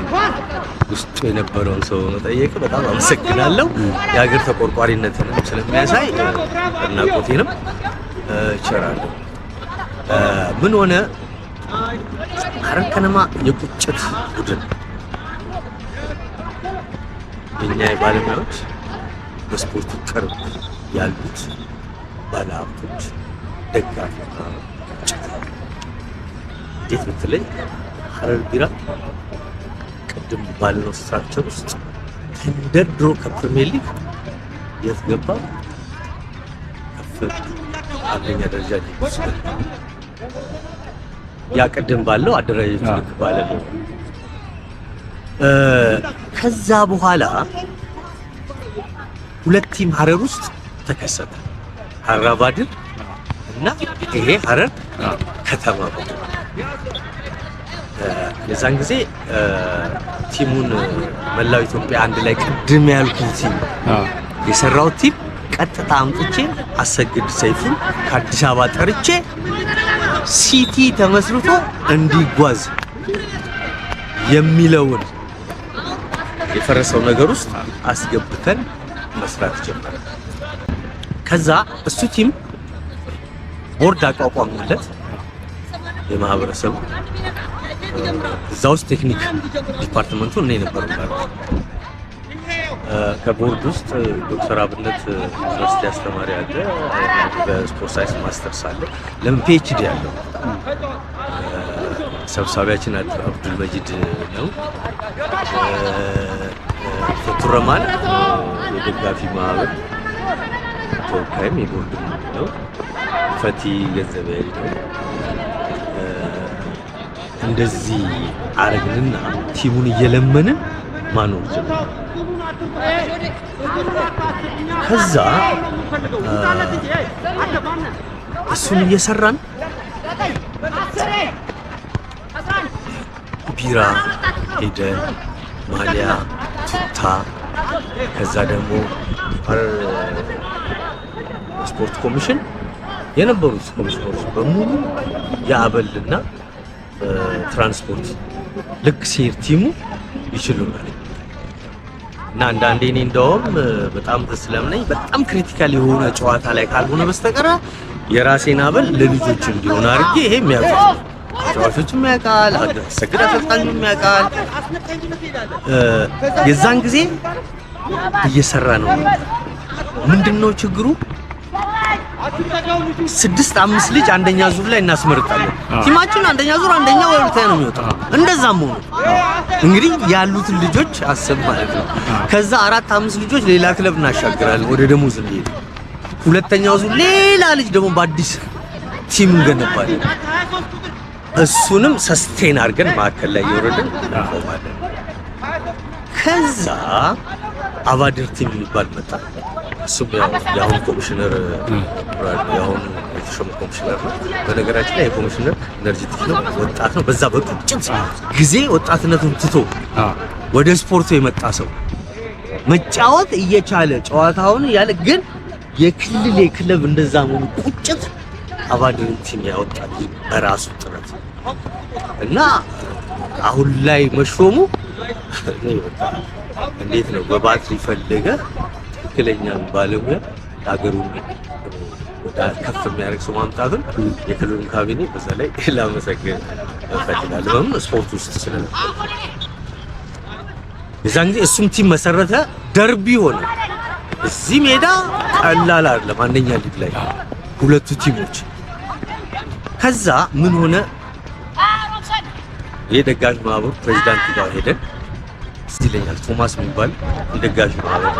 ውስጡ የነበረውን ሰው መጠየቅ በጣም አመሰግናለሁ። የሀገር ተቆርቋሪነትንም ስለሚያሳይ አድናቆቴንም እቸራለሁ። ምን ሆነ ሀረር ከነማ የቁጭት ቡድን የኛ ባለሙያዎች በስፖርቱ ቅርብ ያሉት ባለሀብቶች ደጋፊና እንዴት ብትለኝ ሀረር ቢራ ቅድም ባልነው ስትራክቸር ውስጥ ተንደርድሮ ከፕሪሚየር ሊግ የት ገባ? ከፍ አንደኛ ደረጃ ሊግ ውስጥ ያ ቅድም ባለው አደረጃጀት ልክ ባለ ነው። ከዛ በኋላ ሁለት ቲም ሀረር ውስጥ ተከሰተ። ሀረር አባድር እና ይሄ ሀረር ከተማ ቡድን። የዛን ጊዜ ቲሙን መላው ኢትዮጵያ አንድ ላይ ቅድም ያልኩት ቲም የሰራው ቲም ቀጥታ አምጥቼ አሰግድ ሰይፉን ከአዲስ አበባ ጠርቼ ሲቲ ተመስርቶ እንዲጓዝ የሚለውን የፈረሰው ነገር ውስጥ አስገብተን መስራት ጀመረ። ከዛ እሱ ቲም ቦርድ አቋቋምለት የማህበረሰቡ እዛ ውስጥ ቴክኒክ ዲፓርትመንቱ እኔ ነበር ማለት ከቦርድ ውስጥ ዶክተር አብነት ዩኒቨርሲቲ አስተማሪ አለ፣ በስፖርት ሳይንስ ማስተርስ አለ፣ ለምን ፒኤችዲ ያለው ሰብሳቢያችን አብዱል መጂድ ነው። ፎቱረማን የደጋፊ ማህበር ተወካይም የቦርድ ነው። ፈቲ ገንዘብ ያለው እንደዚህ አረግንና ቲሙን እየለመንን ማኖር ጀመረ። ከዛ እሱን እየሰራን ቢራ ሄደን ማሊያ ቱታ ከዛ ደግሞ ስፖርት ኮሚሽን የነበሩት ኮሚሽነሮች በሙሉ የአበልና ትራንስፖርት ልክ ሲር ቲሙ ይችሉናል እና አንዳንዴ እኔ እንደውም በጣም ስለምነኝ በጣም ክሪቲካል የሆነ ጨዋታ ላይ ካልሆነ በስተቀር የራሴን አበል ለልጆች እንዲሆን አድርጌ ይሄ የሚያውቁት ተጫዋቾችም ያውቃል፣ አሰግድ አሰልጣኙም ያውቃል። የዛን ጊዜ እየሰራ ነው። ምንድነው ችግሩ? 6-5 ልጅ አንደኛ ዙር ላይ እናስመርጣለን። ቲማችን አንደኛ ዙር አንደኛ ወይ ሁለተኛ ነው የሚወጣው። እንደዛም ሆኖ እንግዲህ ያሉትን ልጆች አሰብ ማለት ነው። ከዛ 4-5 ልጆች ሌላ ክለብ እናሻግራለን ወደ ደሞዝ እንሄድ። ሁለተኛው ዙር ሌላ ልጅ ደግሞ በአዲስ ቲም እንገነባለን። እሱንም ሰስቴን አድርገን ማዕከል ላይ እየወረድን እናቆማለን። ከዛ አባድር ቲም የሚባል መጣ። እሱም የአሁኑ ኮሚሽነር የአሁኑ የተሾመ ኮሚሽነር ነው። በነገራችን ላይ የኮሚሽነር ኤነርጂቲክ ነው፣ ወጣት ነው። በዛ በቁጭት ጊዜ ወጣትነቱን ትቶ ወደ ስፖርቱ የመጣ ሰው መጫወት እየቻለ ጨዋታውን ያለ ግን የክለብ እንደዛ መሆኑ ቁጭት አባድር ቲም ያወጣል በራሱ ጥረት እና አሁን ላይ መሾሙ እንዴት ነው በባትሪ ፈለገ ትክክለኛ ባለሙያ ሀገሩ ከፍ የሚያደርግ ሰው ማምጣቱን የክልሉን ካቢኔ በዛ ላይ ላመሰግን እፈልጋለሁ። ስፖርት ውስጥ ስለነበረ የዛን ጊዜ እሱም ቲም መሰረተ። ደርቢ ሆነ። እዚህ ሜዳ ቀላል አይደለም። አንደኛ ሊግ ላይ ሁለቱ ቲሞች። ከዛ ምን ሆነ? የደጋፊ ማህበሩ ፕሬዝዳንት ጋር ሄደን ይለኛል ቶማስ የሚባል የደጋፊ ማህበር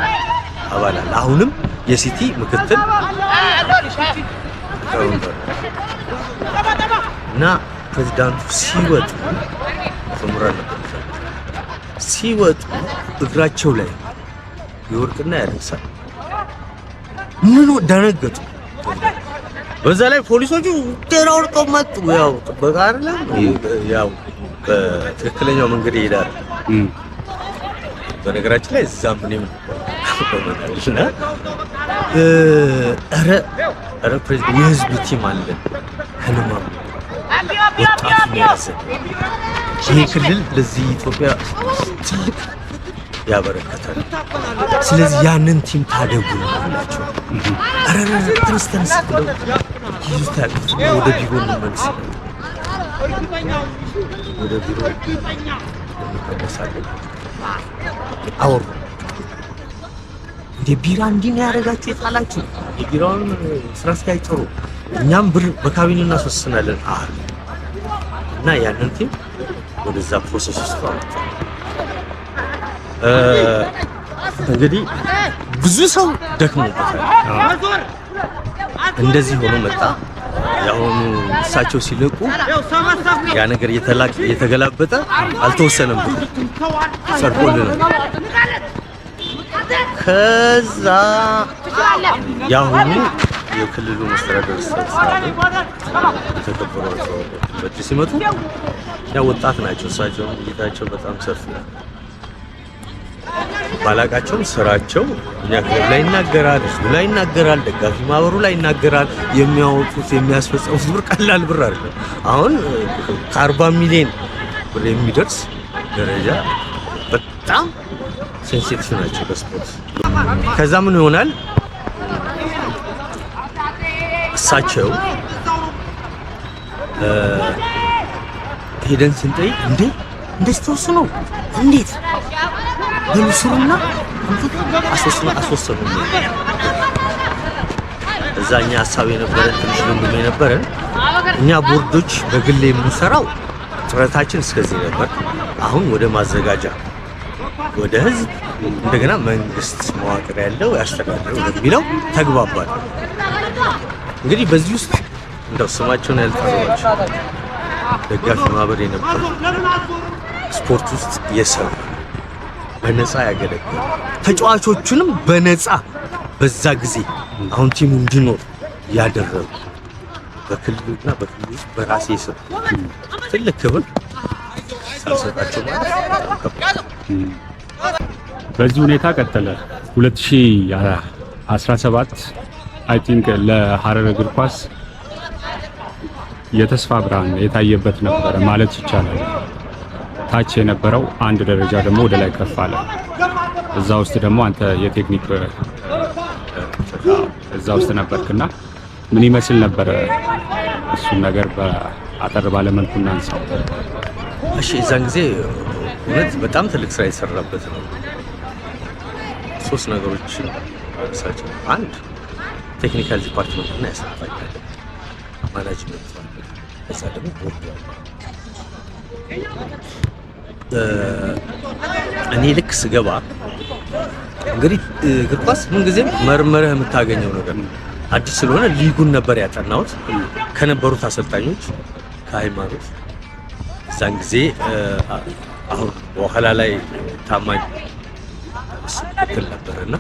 አባል አለ። አሁንም የሲቲ ምክትል እና ፕሬዝዳንቱ ሲወጡ እግራቸው ላይ ይወርቅና ያለቅሳል። ምን ደነገጡ። በዛ ላይ ፖሊሶቹ ተራውርቀው መጡ። ያው ጥበቃ አይደለም ያው በትክክለኛው መንገድ ይሄዳል። በነገራችን ላይ እዛም እኔም በመጣልና ኧረ ፕሬዝዳንት የህዝብ ቲም አለን ከነማ ወጣት ያዘ ይሄ ክልል ለዚህ ኢትዮጵያ ትልቅ ያበረከታል። ስለዚህ ያንን ቲም ታደጉ ናቸው። ኧረ ተነስ ይሉታል። ወደ ቢሮ እንመለስ ወደ ቢሮ እንመለሳለን። አወሩ እንደ ቢራ እንዲህ ነው ያደረጋችሁ የጣላችሁ የቢራውን ስራ አስኪያጅ ጥሩ፣ እኛም ብር በካቢኔ እናስወስናለን አለ እና ያንን ቲም ወደዛ ፕሮሰስ ውስጥ አመጣ። እንግዲህ ብዙ ሰው ደክሞበታል። እንደዚህ ሆኖ መጣ። ያሁኑ እሳቸው ሲለቁ ያ ነገር የተገላበጠ አልተወሰነም ብሎ ጸድቆልናል። ከዛ ያሁኑ የክልሉ መስተዳደር ተከበሯቸው በእጅ ሲመጡ ያው ወጣት ናቸው። እሳቸው እይታቸው በጣም ሰፊ ነው። ባላቃቸውም ስራቸው እኛ ክለብ ላይ ይናገራል፣ ህዝቡ ላይ ይናገራል፣ ደጋፊ ማህበሩ ላይ ይናገራል። የሚያወጡት የሚያስፈጽሙት ብር ቀላል ብር አይደለም። አሁን ከ40 ሚሊዮን ብር የሚደርስ ደረጃ በጣም ሴንሲቲቭ ናቸው በስፖርት። ከዛ ምን ይሆናል? እሳቸው ሄደን ስንጠይቅ እንደዚህ ተወስኖ እንዴት በምስሩና አስወሰኑ። እዛኛ ሀሳብ የነበረን ትንሽ ልምድ የነበረን እኛ ቦርዶች በግል የምንሰራው ጥረታችን እስከዚህ ነበር። አሁን ወደ ማዘጋጃ ወደ ህዝብ እንደገና መንግስት መዋቅር ያለው ያስተዳድረው የሚለው ተግባባል። እንግዲህ በዚህ ውስጥ እንደው ስማቸውን ያልጠራቸው ደጋፊ ማህበር የነበሩ ስፖርት ውስጥ የሰሩ በነፃ ያገለግሉ ተጫዋቾቹንም በነፃ በዛ ጊዜ አሁን ቲሙ እንዲኖር ያደረጉ በክልሉና በክልሉ ውስጥ በራሴ ስም ትልቅ ክብር ሳልሰጣቸው ማለት። በዚህ ሁኔታ ቀጠለ። 2017 አይ ቲንክ ለሐረር እግር ኳስ የተስፋ ብርሃን የታየበት ነበር ማለት ይቻላል። ታች የነበረው አንድ ደረጃ ደግሞ ወደ ላይ ከፍ አለ። እዛ ውስጥ ደግሞ አንተ የቴክኒክ እዛ ውስጥ ነበርክና ምን ይመስል ነበር? እሱን ነገር በአጠር ባለ መልኩ እናንሳው። እሺ፣ እዛን ጊዜ እውነት በጣም ትልቅ ስራ የሰራበት ነው። ሶስት ነገሮች አነሳቸው። አንድ ቴክኒካል ዲፓርትመንት እና ያሰፋኝ ማናጅመንት ነው። ከዛ ደግሞ ቦርድ ነው። እኔ ልክ ስገባ እንግዲህ እግር ኳስ ምንጊዜም መርመረህ የምታገኘው ነገር ነው። አዲስ ስለሆነ ሊጉን ነበር ያጠናሁት ከነበሩት አሰልጣኞች ከሃይማኖት እዛን ጊዜ አሁን በኋላ ላይ ታማኝ ምክትል ነበረና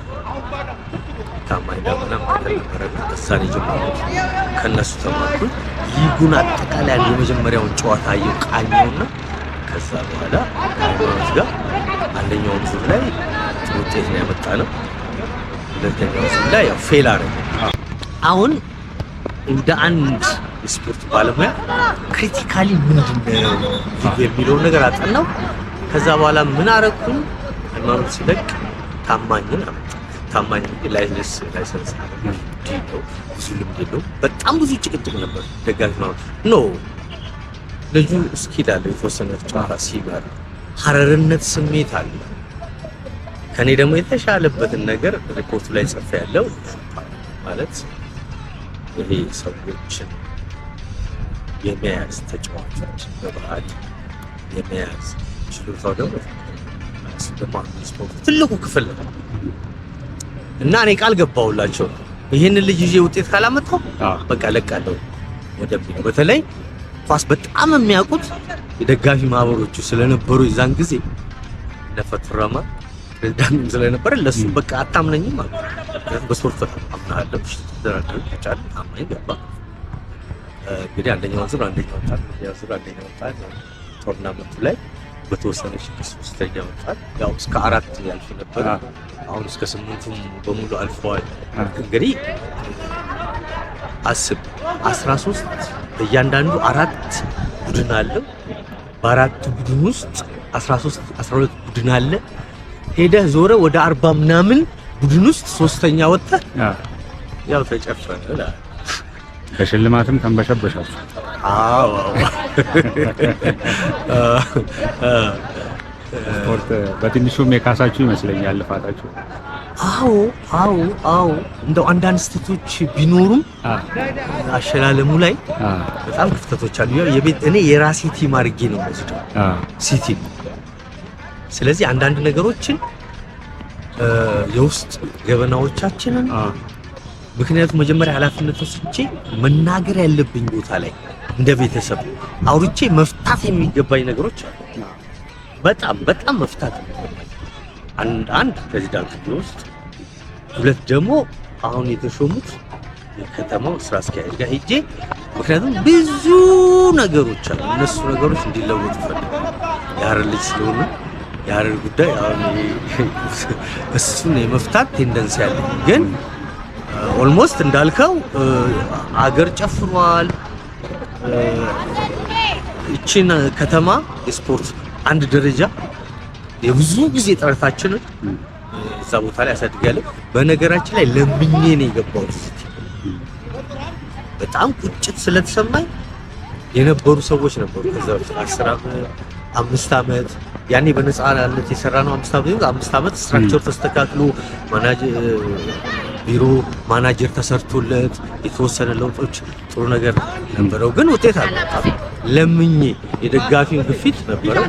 ታማኝ ዳመና ምክትል ነበረና እዛን የጀመሩት ከነሱ ተማርኩ። ሊጉን አጠቃላይ የመጀመሪያውን ጨዋታ አየሁ ቃኘውና ከዛ በኋላ ሃይማኖት ጋር አንደኛውን ዙር ላይ ውጤት ነው ያመጣነው። ሁለተኛው ዙር ላይ ያው ፌል አደረገ። አሁን እንደ አንድ ስፖርት ባለሙያ ክሪቲካሊ ምንድነው የሚለውን ነገር አጠናው። ከዛ በኋላ ምን አረኩኝ? ሃይማኖት ሲለቅ ታማኝን አመጣ። ታማኝ ላይሰንስ ነው፣ ብዙ ልምድ የለውም። በጣም ብዙ ጭቅጭቅ ነበር። ደጋፊ ማለት ኖ ልጁ እስኪድ አለ የተወሰነ ጨዋታ ሲባል ሀረርነት ስሜት አለ። ከኔ ደግሞ የተሻለበትን ነገር ሪፖርቱ ላይ ጽፌ ያለው ማለት ይሄ ሰዎችን የመያዝ ተጫዋቾች በባህል የመያዝ ችሎታው ደግሞ ስፖርት ትልቁ ክፍል ነው እና እኔ ቃል ገባሁላቸው ይሄንን ልጅ ይዤ ውጤት ካላመጣሁ በቃ ለቃለሁ ወደሚለው። በተለይ ኳስ በጣም የሚያውቁት የደጋፊ ማህበሮቹ ስለነበሩ የዛን ጊዜ ለፈትራማ ፕሬዝዳንት ስለነበረ ለሱ በቃ አታምነኝም ማለት ነው። በስፖርት አምናለሁ ተደራደሩ ተጫለ አማኝ ገባ። እንግዲህ አንደኛው ዙር አንደኛው ወጣ ቶርናመንቱ ላይ በተወሰነች ሶስተኛ ወጣ። ያው እስከ 4 ያልፍ ነበር። አሁን እስከ 8ቱም በሙሉ አልፈዋል። እንግዲህ 13 በእያንዳንዱ 4 ቡድን አለው። በአራቱ ቡድን ውስጥ 12 ቡድን አለ። ሄደህ ዞረ ወደ 40 ምናምን ቡድን ውስጥ ሶስተኛ ወጣ። ያው ተጨፈረ። በሽልማትም ተንበሸበሻችሁ? አዎ ስፖርት በትንሹም የካሳችሁ ይመስለኛል ልፋታችሁ። አዎ እንደው አንዳንድ ስህተቶች ቢኖሩም አሸላለሙ ላይ በጣም ክፍተቶች አሉ። እኔ የራሴ ቲም አድርጌ ነው የምወስደው ሲቲ። ስለዚህ አንዳንድ ነገሮችን የውስጥ ገበናዎቻችንን ምክንያቱም መጀመሪያ ኃላፊነት ወስጄ መናገር ያለብኝ ቦታ ላይ እንደ ቤተሰብ አውርቼ መፍታት የሚገባኝ ነገሮች አሉ። በጣም መፍታት አንድ ፕሬዚዳንት ውስጥ፣ ሁለት ደግሞ አሁን የተሾሙት የከተማው ስራ አስኪያጅ ጋር ሄጄ ምክንያቱም ብዙ ነገሮች አሉ እነሱ ነገሮች እንዲለወጡ ፈልጋለሁ። የሀረር ልጅ ስለሆነ የሀረር ጉዳይ አሁን እሱን የመፍታት ቴንደንሲ ያለኝ ግን ኦልሞስት እንዳልከው አገር ጨፍሯል። እቺን ከተማ የስፖርት አንድ ደረጃ የብዙ ጊዜ ጥረታችንን እዛ ቦታ ላይ ያሳድጋለሁ። በነገራችን ላይ ለምኜ ነው የገባሁት። በጣም ቁጭት ስለተሰማኝ የነበሩ ሰዎች ነበሩ። ከዛ በፊት 5 ዓመት ያኔ በነፃነት የሰራነው 5 ዓመት ስትራክቸር ተስተካክሎ ቢሮ ማናጀር ተሰርቶለት የተወሰነ ለውጦች ጥሩ ነገር ነበረው። ግን ውጤት አልመጣም። ለምኜ የደጋፊውን ግፊት ነበረው።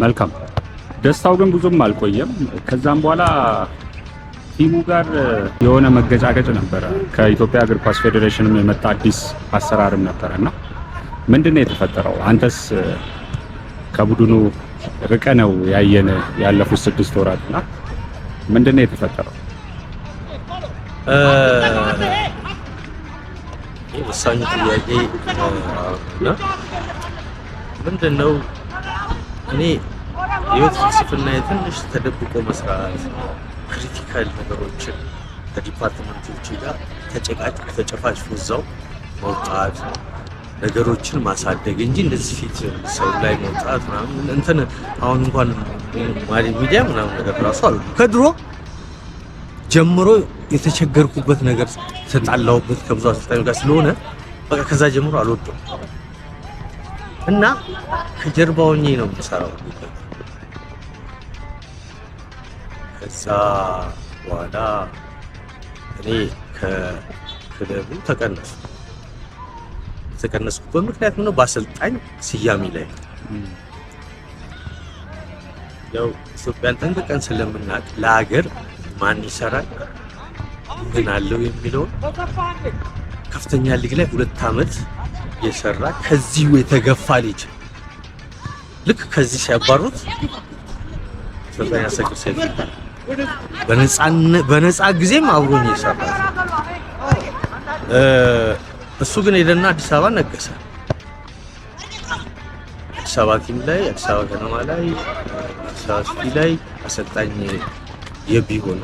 መልካም ደስታው ግን ብዙም አልቆየም። ከዛም በኋላ ቲሙ ጋር የሆነ መገጫገጭ ነበረ። ከኢትዮጵያ እግር ኳስ ፌዴሬሽንም የመጣ አዲስ አሰራርም ነበረና ምንድነው የተፈጠረው? አንተስ ከቡድኑ ርቀ ነው ያየን ያለፉት 6 ወራትና ምንድነው የተፈጠረው? ወሳኙ ጥያቄ እና ምንድነው እኔ የህይወት ፍልስፍና የትንሽ ተደብቆ መስራት፣ ክሪቲካል ነገሮችን ከዲፓርትመንቶች ጋር ተጨፋጭፎ እዛው መውጣት፣ ነገሮችን ማሳደግ እንጂ እንደዚህ ፊት ሰው ላይ መውጣት ምናምን እንትን አሁን እንኳን ሚዲያ ምናምን ነገር ራሱ አሉ። ከድሮ ጀምሮ የተቸገርኩበት ነገር ተጣላሁበት ከብዙ አሰልጣኞች ጋር ስለሆነ በቃ ከዛ ጀምሮ አልወጣም እና ከጀርባው ሆኜ ነው የምሰራው። ከዛ በኋላ እኔ ከክለቡ ተቀነስኩበት ምክንያት ነው በአሰልጣኝ ስያሜ ላይ ያው ኢትዮጵያን ጠንቅቀን ስለምናውቅ ለሀገር ማን ይሰራል ምን አለው የሚለው ከፍተኛ ሊግ ላይ 2 ዓመት የሰራ ከዚሁ የተገፋ ልጅ ልክ ከዚህ ሲያባሩት አሰልጣኝ አሰግድ ሰይፉ በነፃ ጊዜም አብሮኝ የሰራ እሱ ግን ሄደና አዲስ አበባ ነገሰ። አዲስ አበባ ቲም ላይ አዲስ አበባ ከነማ ላይ አዲስ አበባ ሲቲ ላይ አሰልጣኝ የቢሆነ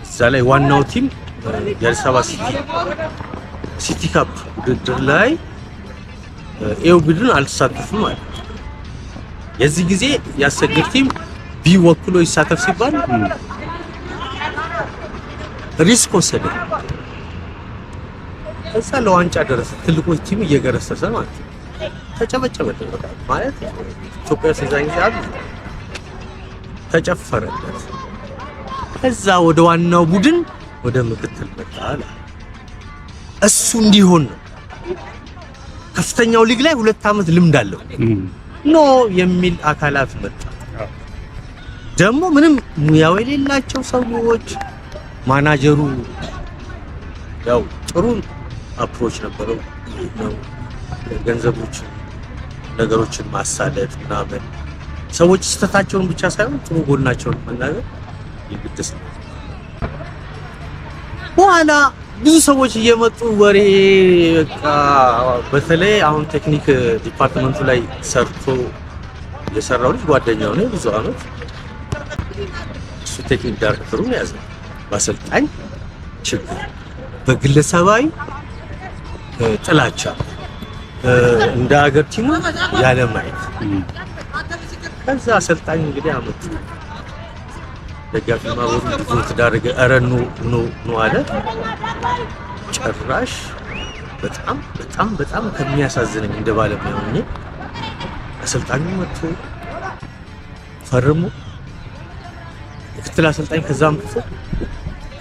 እዛ ላይ ዋናው ቲም የአዲስ አበባ ሲቲ ካፕ ውድድር ላይ ኤው ቡድን አልተሳተፍም ማለት ነው። የዚህ ጊዜ ያሰግድ ቲም ቢወክሎ ይሳተፍ ሲባል ሪስክ ወሰደ። እዛ ለዋንጫ ደረሰ። ትልቆች ቲም እየገረሰሰ ማለት ነው። ተጨበጨበለት ማለት ኢትዮጵያ ሲዛኝ ሲያል ተጨፈረለት። እዛ ወደ ዋናው ቡድን ወደ ምክትል መጣለ። እሱ እንዲሆን ነው። ከፍተኛው ሊግ ላይ 2 ዓመት ልምድ አለው ኖ የሚል አካላት መጣ። ደግሞ ምንም ሙያው የሌላቸው ሰዎች ማናጀሩ ያው ጥሩ አፕሮች ነበረው ነው ገንዘቦች ነገሮችን ማሳደድ ምናምን ሰዎች ስተታቸውን ብቻ ሳይሆን ጥሩ ጎናቸውን መናገር ይግድስ ነው። በኋላ ብዙ ሰዎች እየመጡ ወሬ በቃ በተለይ አሁን ቴክኒክ ዲፓርትመንቱ ላይ ሰርቶ የሰራው ልጅ ጓደኛው ነው ብዙ አመት እሱ ቴክኒክ ዳይሬክተሩን ያዘ። በአሰልጣኝ ችግር በግለሰባዊ ጥላቻ እንደ ሀገር ቲሙ ያለ ማየት ከዛ አሰልጣኝ እንግዲህ አመት ደጋፊ ማወሩ ዲቮት ዳረገ አረኑ ነው አለ። ጭራሽ በጣም ከሚያሳዝነኝ እንደ ባለሙያ ሆኜ አሰልጣኙ መጥቶ ፈርሞ ምክትል አሰልጣኝ ከዛም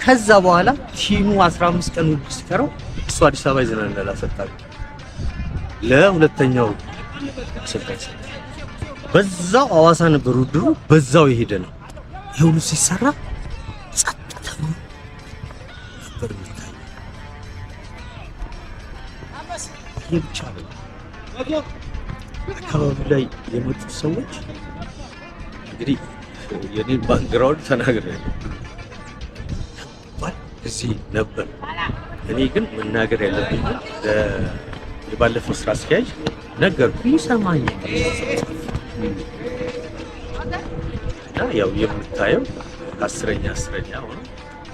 ከዛ በኋላ ቲሙ 15 ቀን ውጭ ሲቀረው እሱ አዲስ አበባ ይዘናል አሰልጣኝ ለሁለተኛው አሰልጣኝ በዛው አዋሳ ነበር ውድድሩ በዛው የሄደ ነው። ይሁሉ ሲሰራ ጸጥታ ነበር የሚታየው። ይሄ ብቻ ነው። አካባቢ ላይ የመጡ ሰዎች እንግዲህ የኔን ባክግራውንድ ተናግሬያለሁ። እዚህ ነበር። እኔ ግን መናገር ያለብኝ የባለፈው ስራ አስኪያጅ ነገርኩኝ፣ ይሰማኛል። እና ያው የምታየው አስረኛ ሆነ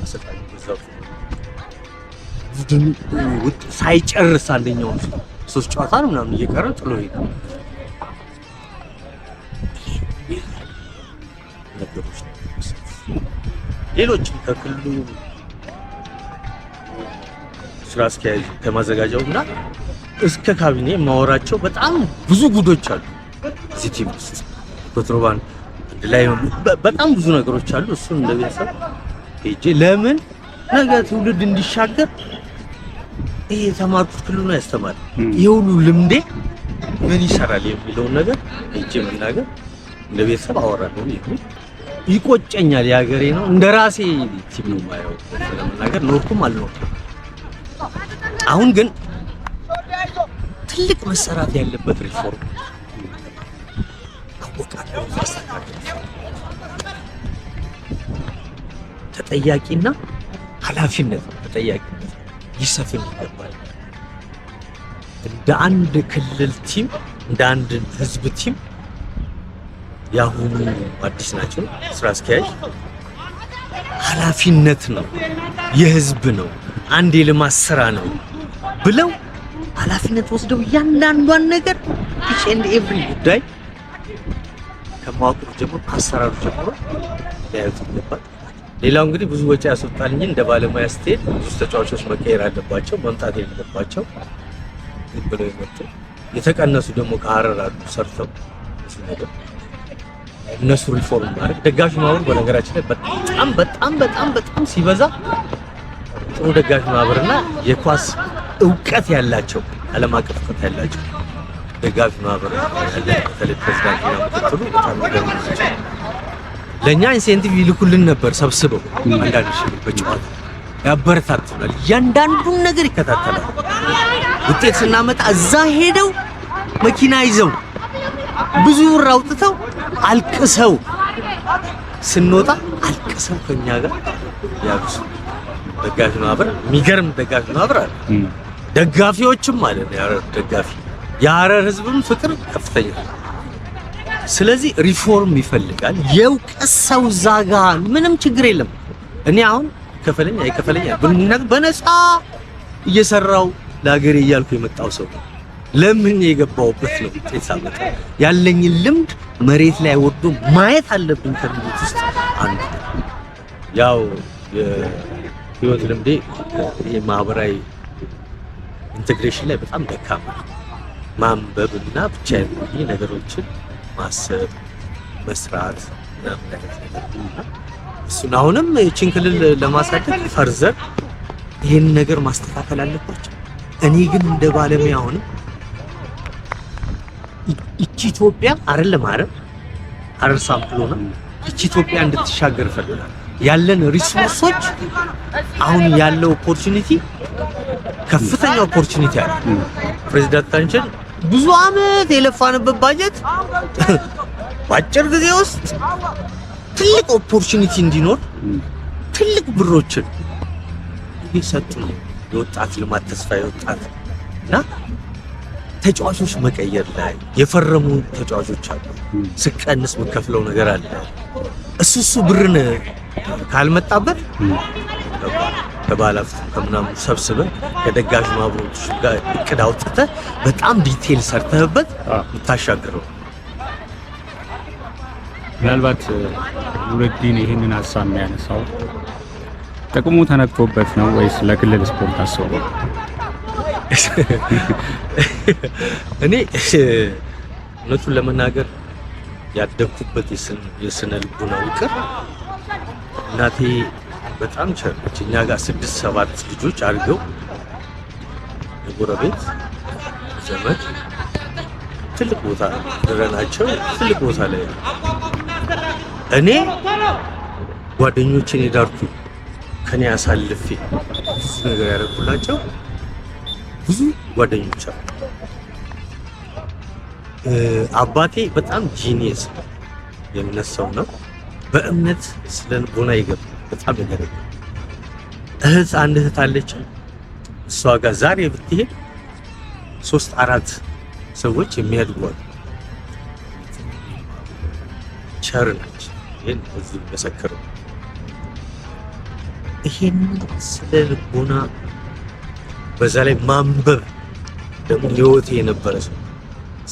አሰልጣኝ በዛው ቡድን ሳይጨርስ አንደኛው 3 ጨዋታ ነው ምናምን እየቀረ ጥሎ ሄደ። ነገሮች ሌሎችም ከክልሉ ስራ አስኪያጅ ከማዘጋጃውና እስከ ካቢኔ ማወራቸው በጣም ብዙ ጉዶች አሉ። እዚህ ቲም ውስጥ ኮንትሮባንድ ላይ በጣም ብዙ ነገሮች አሉ። እሱን እንደቤተሰብ እጄ ለምን ነገ ትውልድ እንዲሻገር ይሄ የተማርኩት ክልሉ ነው ያስተማረ የሁሉ ልምዴ ምን ይሰራል የሚለውን ነገር እጄ መናገር እንደቤተሰብ አወራለሁ። ይቆጨኛል። የሀገሬ ነው እንደራሴ ቲም ነው ማየው ስለመናገር ኖርኩም አልኖርኩም። አሁን ግን ትልቅ መሰራት ያለበት ሪፎርም አወቃለሁ። ተጠያቂና ኃላፊነት ተጠያቂነት ይሰፍን ይገባል። እንደ አንድ ክልል ቲም እንደ አንድ ህዝብ ቲም ያሁኑ አዲስ ናቸው ስራ አስኪያጅ ኃላፊነት ነው የህዝብ ነው አንድ የልማት ስራ ነው ብለው ኃላፊነት ወስደው እያንዳንዷን ነገር each and every ጉዳይ ከማወቅ ጀምሮ ከአሰራሩ ጀምሮ ያዩት ይገባል። ሌላው እንግዲህ ብዙ ወጪ ያስወጣል እንጂ እንደ ባለሙያ ስትሄድ ብዙ ተጫዋቾች መቀየር አለባቸው መምጣት የለባቸው ብለው የመጡ የተቀነሱ ደግሞ ከሀረር አሉ ሰርተው እሱ ነገር እነሱ ሪፎርም ማለት ደጋፊ ማህበር በነገራችን ላይ በጣም ሲበዛ ጥሩ ደጋፊ ማህበርና የኳስ እውቀት ያላቸው ዓለም አቀፍ እውቀት ያላቸው ደጋፊ ማህበር በተለይ ፕሬዝዳንት ምክትሉ በጣም ገርማቸው ለኛ ኢንሴንቲቭ ይልኩልን ነበር ሰብስበው አንዳንድ ሺህ በጨዋታ ያበረታቱናል። እያንዳንዱን ነገር ይከታተላል። ውጤት ስናመጣ እዛ ሄደው መኪና ይዘው ብዙ ብር አውጥተው አልቅሰው ስንወጣ አልቅሰው ከኛ ጋር ያሉት ደጋፊ ማህበር የሚገርም ደጋፊ ማህበር አለ። ደጋፊዎችም ማለት ነው የሐረር ደጋፊ የሐረር ህዝብም ፍቅር ከፍተኛ። ስለዚህ ሪፎርም ይፈልጋል። የእውቀት ሰው ዛጋ ምንም ችግር የለም። እኔ አሁን ከፈለኛ አይከፈለኛ በነፃ እየሰራው ለሀገሬ እያልኩ የመጣው ሰው ለምን የገባውበት ነው። ውጤት ሳመጣ ያለኝን ልምድ መሬት ላይ ወርዶ ማየት አለብኝ ከሚሉት ውስጥ አንዱ ያው የህይወት ልምዴ የማህበራዊ ኢንቴግሬሽን ላይ በጣም ደካማ ማንበብና ብቻ የሚሆን ነገሮችን ማሰብ መስራት እሱን አሁንም እቺን ክልል ለማሳደግ ፈርዘር ይሄን ነገር ማስተካከል አለባቸው። እኔ ግን እንደ ባለሙያ አሁንም እቺ ኢትዮጵያ አይደለም ሐረር ሳምፕል ሆነ እቺ ኢትዮጵያ እንድትሻገር ፈልጋለሁ። ያለን ሪሶርሶች አሁን ያለው ኦፖርቹኒቲ ከፍተኛ ኦፖርቹኒቲ አለ። ፕሬዝዳንታችን ብዙ አመት የለፋንበት ባጀት በአጭር ጊዜ ውስጥ ትልቅ ኦፖርቹኒቲ እንዲኖር ትልቅ ብሮችን እየሰጡ ነው። የወጣት ልማት ተስፋ የወጣት እና ተጫዋቾች መቀየር ላይ የፈረሙ ተጫዋቾች አሉ። ስቀንስ መከፍለው ነገር አለ። እሱ ብርን ካልመጣበት ከባለሀብት ከምናምን ሰብስበን ከደጋፊ ማህበሮች ጋር እቅድ አውጥተህ በጣም ዲቴል ሰርተህበት የምታሻግረው። ምናልባት ኑረዲን ይህንን ሀሳብ የሚያነሳው ጥቅሙ ተነክቶበት ነው ወይስ ለክልል ስፖርት አስቦ? እኔ እውነቱን ለመናገር ያደግኩበት የስነ ልቦና ውቅር እናቴ በጣም ቸርች። እኛ ጋር 6-7 ልጆች አድርገው የጎረቤት ዘመድ ትልቅ ቦታ ድረናቸው ትልቅ ቦታ ላይ እኔ ጓደኞቼን የዳርኩ ከኔ አሳልፌ ብዙ ነገር ያደረኩላቸው ብዙ ጓደኞች አሉ። አባቴ በጣም ጂኒየስ የምነሳው ነው። በእምነት ስለ ልቦና ይገባ በጣም ነገር አንድ እህት አለች። እሷ ጋር ዛሬ ብትሄድ 3-4 ሰዎች የሚያድጓሉ። ቸር ነች። ይሄን እዚህ መሰከረው። ይሄን ስለ ልቦና በዛ ላይ ማንበብ ደግሞ ህይወቴ የነበረ ሰው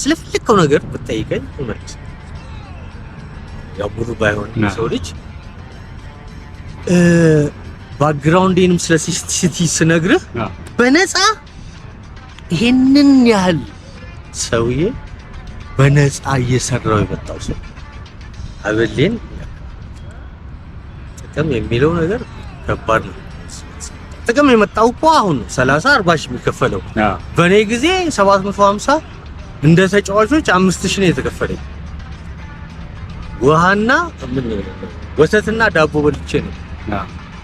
ስለፈለከው ነገር ብትጠይቀኝ እመልስ። ያው ሙሉ ባይሆን ሰው ልጅ ባክግራውንዴንም ስለ ሲቲ ስነግርህ በነፃ ይሄንን ያህል ሰውዬ በነፃ እየሰራው የመጣው ሰው አበሌን ጥቅም የሚለው ነገር ከባድ ነው። ጥቅም የመጣው እኮ አሁን 30-40 ሺህ የሚከፈለው በኔ ጊዜ 750 እንደ ተጫዋቾች 5000 ነው የተከፈለኝ። ውሃና ምን ወተትና ዳቦ በልቼ ነው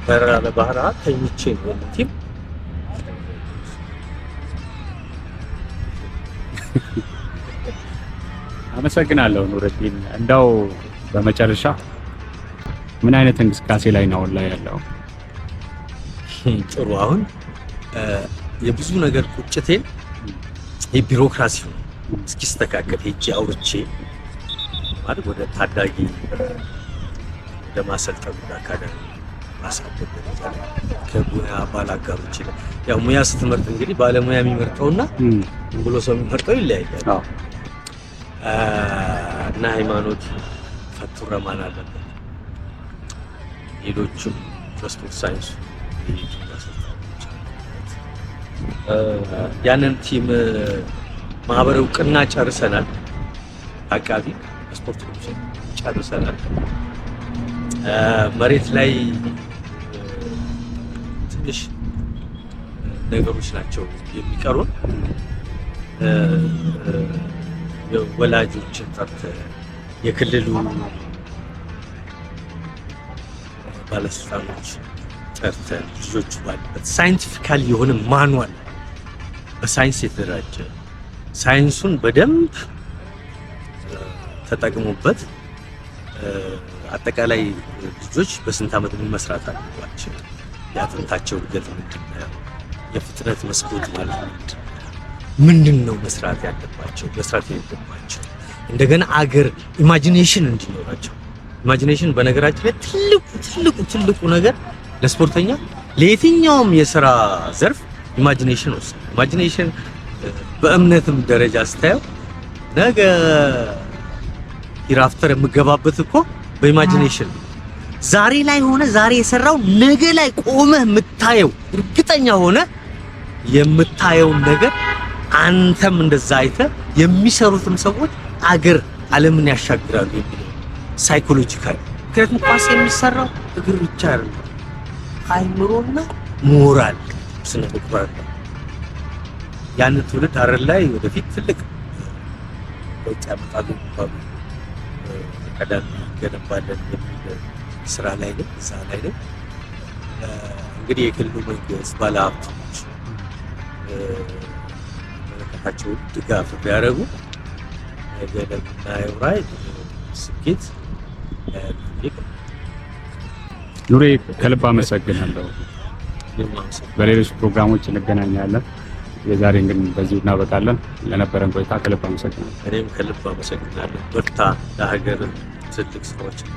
በረራ ለባህራ ተኝቼ ነው ቲም አመሰግናለሁ ኑረዲን። እንዳው በመጨረሻ ምን አይነት እንቅስቃሴ ላይ ነው ላይ ያለው? ጥሩ አሁን የብዙ ነገር ቁጭቴን የቢሮክራሲው እስኪስተካከል ሄጄ አውርቼ ማለት ወደ ታዳጊ ለማሰልጠን አካዳሚ ማሳደግ ከሙያ ባላጋሮች ያው ሙያ ስትመርጥ እንግዲህ ባለሙያ የሚመርጠውና ብሎ ሰው የሚመርጠው ይለያያል። እና ሃይማኖት ፈቱ ረማን አለበት ሌሎችም በስፖርት ሳይንስ ያንን ቲም ማህበር እውቅና ጨርሰናል። አቃቢ ስፖርት ኮሚሽን ጨርሰናል። መሬት ላይ ትንሽ ነገሮች ናቸው የሚቀሩን። የወላጆችን ጠርተን የክልሉ ባለስልጣኖች ጠርተን ልጆቹ ባሉበት ሳይንቲፊካሊ የሆነ ማኑዋል በሳይንስ የተደራጀ ሳይንሱን በደንብ ተጠቅሞበት አጠቃላይ ልጆች በስንት ዓመት ምን መስራት አለባቸው፣ የአጥንታቸው እድገት ምንድነው፣ የፍጥነት መስኮት ማለት ምንድነው መስራት ያለባቸው፣ መስራት የሌለባቸው፣ እንደገና አገር ኢማጂኔሽን እንዲኖራቸው። ኢማጂኔሽን በነገራችን ላይ ትልቁ ነገር ለስፖርተኛ ለየትኛውም የሥራ ዘርፍ ኢማጂኔሽን ወሳኝ። ኢማጂኔሽን በእምነትም ደረጃ ስታየው ነገ ሂራፍተር የምገባበት እኮ በኢማጂኔሽን ዛሬ ላይ ሆነ ዛሬ የሰራው ነገ ላይ ቆመህ የምታየው እርግጠኛ ሆነ የምታየውን ነገር አንተም እንደዛ አይተህ የሚሰሩትም ሰዎች አገር ዓለምን ያሻግራሉ የሚለው ሳይኮሎጂካል። ምክንያቱም ኳስ የሚሰራው እግር ብቻ አይደለም፣ አይምሮና ሞራል ስነ ምግባር ነው። ያን ትውልድ ሀረር ላይ ወደፊት ትልቅ ለውጥ ያመጣሉ የሚባሉ ቀዳሚ ገነባለን የሚል ስራ ላይ ነው፣ እዛ ላይ ነው። እንግዲህ የክልሉ መንግስት ባለሀብቶች መለከታቸውን ድጋፍ ቢያደርጉ ነገ ለምናየው ራዕይ ስኬት ኑሬ ከልብ አመሰግናለሁ። በሌሎች ፕሮግራሞች እንገናኛለን። የዛሬ ግን በዚሁ እናበቃለን። ለነበረን ቆይታ ከልብ አመሰግናለሁ። እኔም ከልብ አመሰግናለሁ። በርታ፣ ለሀገር ትልቅ ስራዎችን